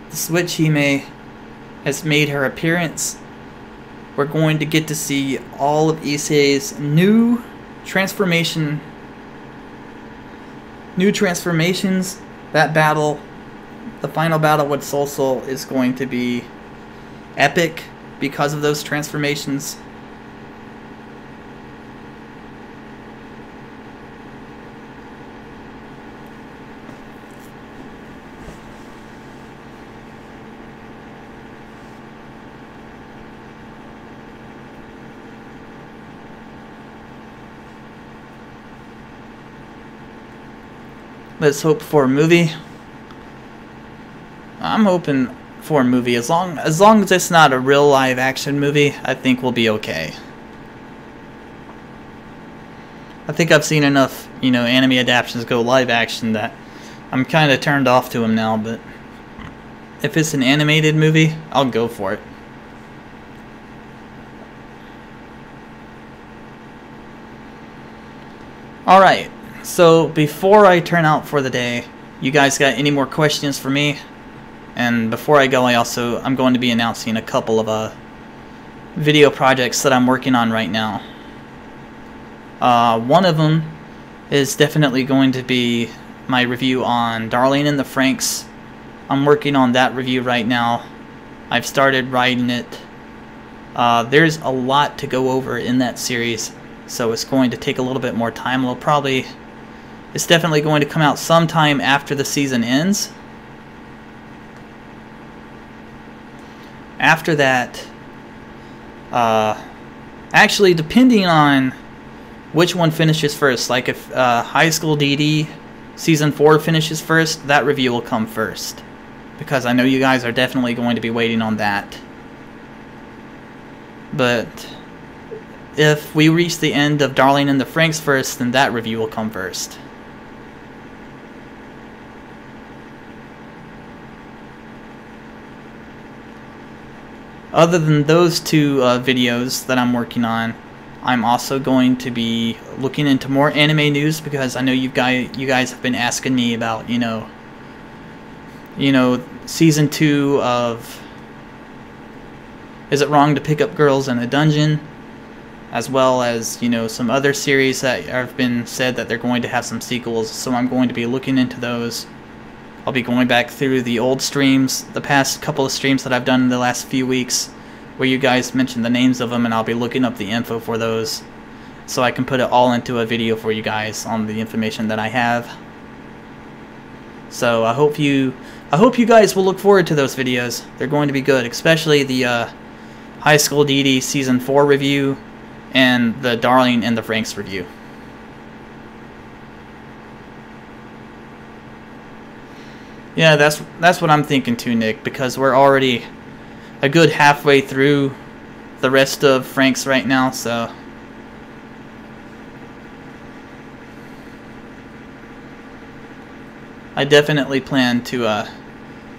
The Switch Hime has made her appearance. We're going to get to see all of Issei's new transformations. That battle, the final battle with Soul is going to be epic because of those transformations. Let's hope for a movie. I'm hoping for a movie. As long as it's not a real live action movie, I think we'll be okay. I think I've seen enough, anime adaptations go live action that I'm kind of turned off to them now, but if it's an animated movie, I'll go for it. Alright, so before I turn out for the day, you guys got any more questions for me? And before I go, I'm going to be announcing a couple of video projects that I'm working on right now. One of them is definitely going to be my review on Darling and the Franxx. I'm working on that review right now. I've started writing it. There's a lot to go over in that series, so it's going to take a little bit more time. It's definitely going to come out sometime after the season ends. After that, actually, depending on which one finishes first, like if High School DxD Season 4 finishes first, that review will come first. Because I know you guys are definitely going to be waiting on that. But if we reach the end of Darling and the Franxx first, then that review will come first. Other than those two videos that I'm working on, I'm also going to be looking into more anime news, because I know you guys have been asking me about, Season 2 of Is It Wrong to Pick Up Girls in a Dungeon, as well as, some other series that have been said that they're going to have some sequels, so I'm going to be looking into those. I'll be going back through the old streams, the past couple of streams that I've done in the last few weeks, where you guys mentioned the names of them, and I'll be looking up the info for those, so I can put it all into a video for you guys on the information that I have. So I hope you guys will look forward to those videos. They're going to be good, especially the High School DxD Season 4 review and the Darling and the Franxx review. Yeah, that's what I'm thinking too, Nick, because we're already a good halfway through the rest of Franxx right now, so. I definitely plan to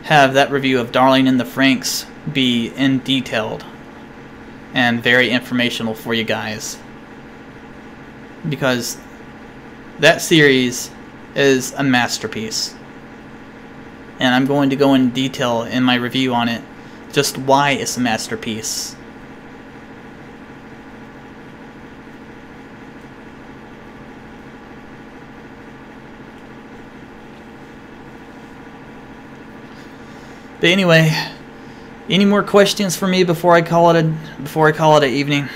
have that review of Darling in the Franxx be in detailed and very informational for you guys, because that series is a masterpiece, and I'm going to go in detail in my review on it, just why it's a masterpiece. But anyway, any more questions for me before I call it an evening?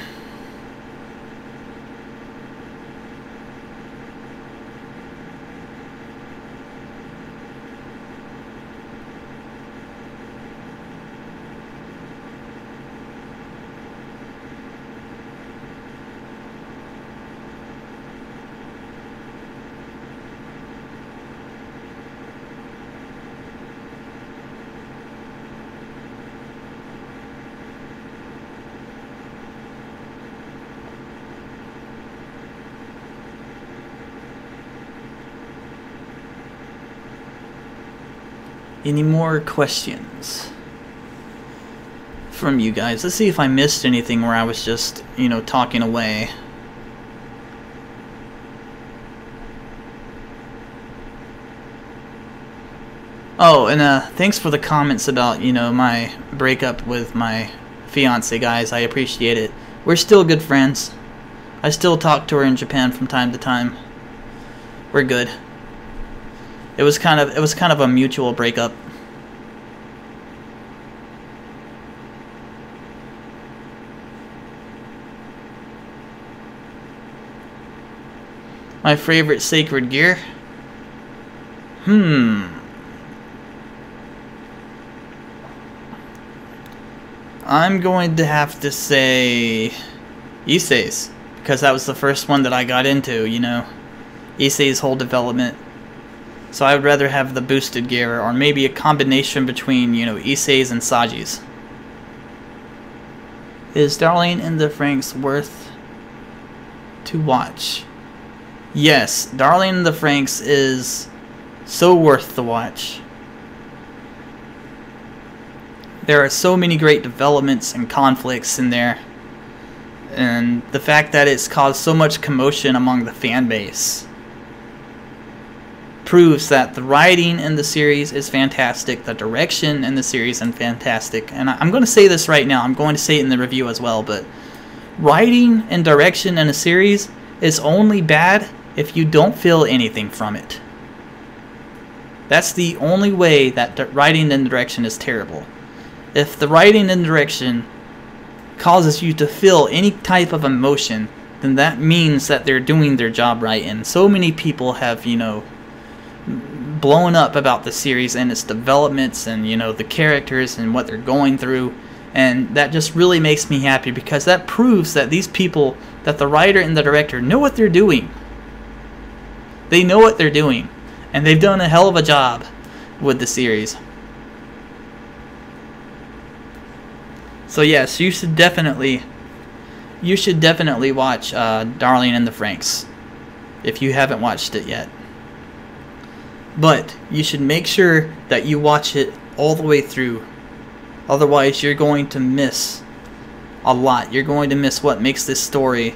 Any more questions from you guys? Let's see if I missed anything where I was just, you know, talking away. Oh, and thanks for the comments about, you know, my breakup with my fiance, guys. I appreciate it. We're still good friends. I still talk to her in Japan from time to time. We're good. It was kind of a mutual breakup. My favorite sacred gear? I'm going to have to say Issei's, because that was the first one that I got into, you know. Issei's whole development. So I would rather have the boosted gear, or maybe a combination between, you know, Issei's and Saji's. Is Darling in the Franxx worth to watch? Yes, Darling in the Franxx is so worth the watch. There are so many great developments and conflicts in there, and the fact that it's caused so much commotion among the fan base proves that the writing in the series is fantastic, the direction in the series is fantastic. And I'm going to say this right now, I'm going to say it in the review as well, but writing and direction in a series is only bad if you don't feel anything from it. That's the only way that the writing and direction is terrible. If the writing and direction causes you to feel any type of emotion, then that means that they're doing their job right. And so many people have, you know, blown up about the series and its developments and, you know, the characters and what they're going through, and that just really makes me happy, because that proves that these people, that the writer and the director know what they're doing. They know what they're doing, and they've done a hell of a job with the series. So yes, you should definitely watch Darling in the Franxx if you haven't watched it yet. But you should make sure that you watch it all the way through. Otherwise, you're going to miss a lot. You're going to miss what makes this story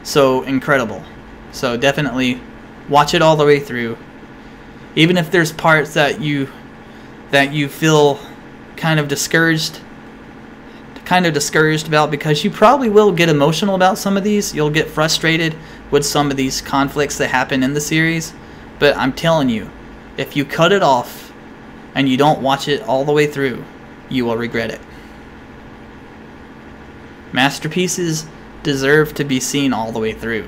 so incredible. So definitely watch it all the way through. Even if there's parts that you feel kind of discouraged about, because you probably will get emotional about some of these. You'll get frustrated with some of these conflicts that happen in the series. But I'm telling you, if you cut it off and you don't watch it all the way through, you will regret it. Masterpieces deserve to be seen all the way through.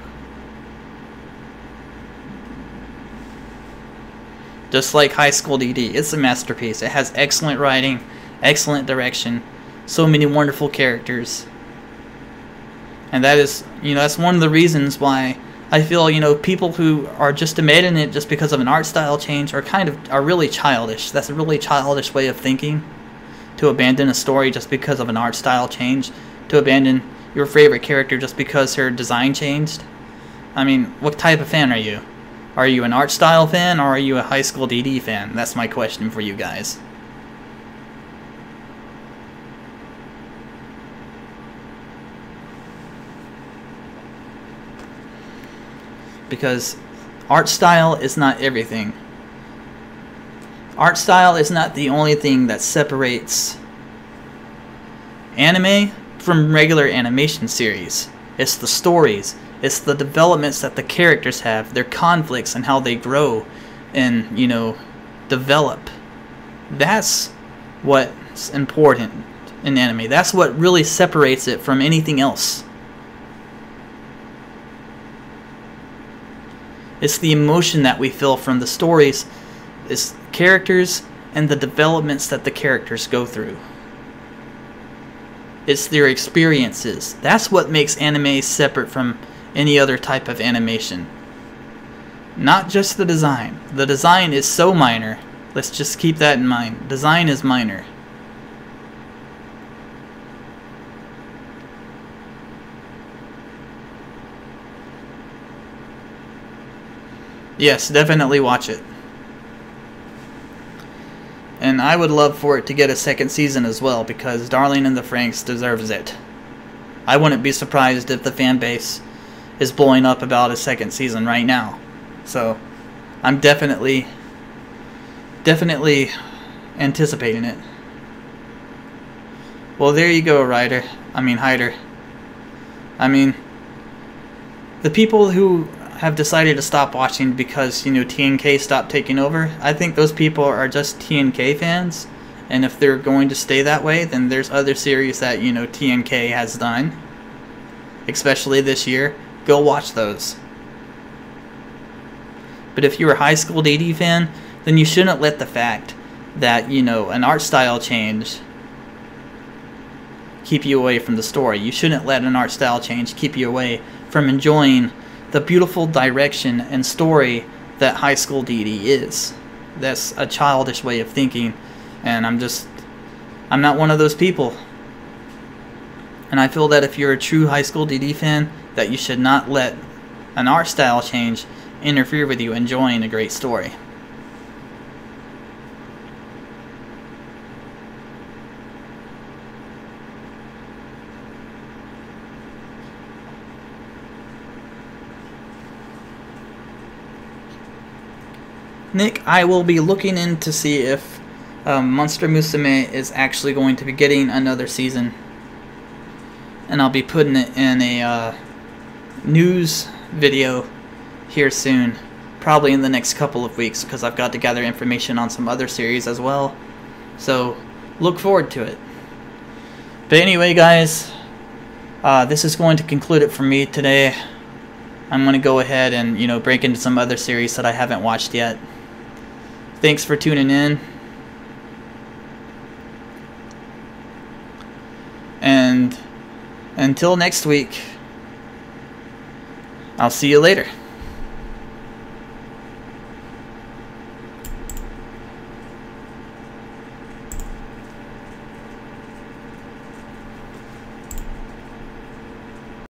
Just like High School DxD, it's a masterpiece. It has excellent writing, excellent direction, so many wonderful characters. And that is, you know, that's one of the reasons why I feel, you know, people who are just abandoning it just because of an art style change are really childish. That's a really childish way of thinking, to abandon a story just because of an art style change, to abandon your favorite character just because her design changed. I mean, what type of fan are you? Are you an art style fan, or are you a High School DxD fan? That's my question for you guys. Because art style is not everything. Art style is not the only thing that separates anime from regular animation series. It's the stories. It's the developments that the characters have, their conflicts, and how they grow and, you know, develop. That's what's important in anime. That's what really separates it from anything else. It's the emotion that we feel from the stories, it's characters, and the developments that the characters go through. It's their experiences. That's what makes anime separate from any other type of animation. Not just the design. The design is so minor. Let's just keep that in mind. Design is minor. Yes, definitely watch it. And I would love for it to get a second season as well, because Darling in the Franxx deserves it. I wouldn't be surprised if the fan base is blowing up about a second season right now. So, I'm definitely anticipating it. Well, there you go, Hyder. I mean, the people who have decided to stop watching because, you know, TNK stopped taking over, I think those people are just TNK fans, and if they're going to stay that way, then there's other series that, you know, TNK has done, especially this year. Go watch those. But if you're a High School DxD fan, then you shouldn't let the fact that, you know, an art style change keep you away from the story. You shouldn't let an art style change keep you away from enjoying the beautiful direction and story that High School DxD is. That's a childish way of thinking, and I'm not one of those people. And I feel that if you're a true High School DxD fan, that you should not let an art style change interfere with you enjoying a great story. Nick, I will be looking in to see if Monster Musume is actually going to be getting another season. And I'll be putting it in a news video here soon. Probably in the next couple of weeks, because I've got to gather information on some other series as well. So, look forward to it. But anyway, guys, this is going to conclude it for me today. I'm going to go ahead and, you know, break into some other series that I haven't watched yet. Thanks for tuning in. And until next week, I'll see you later.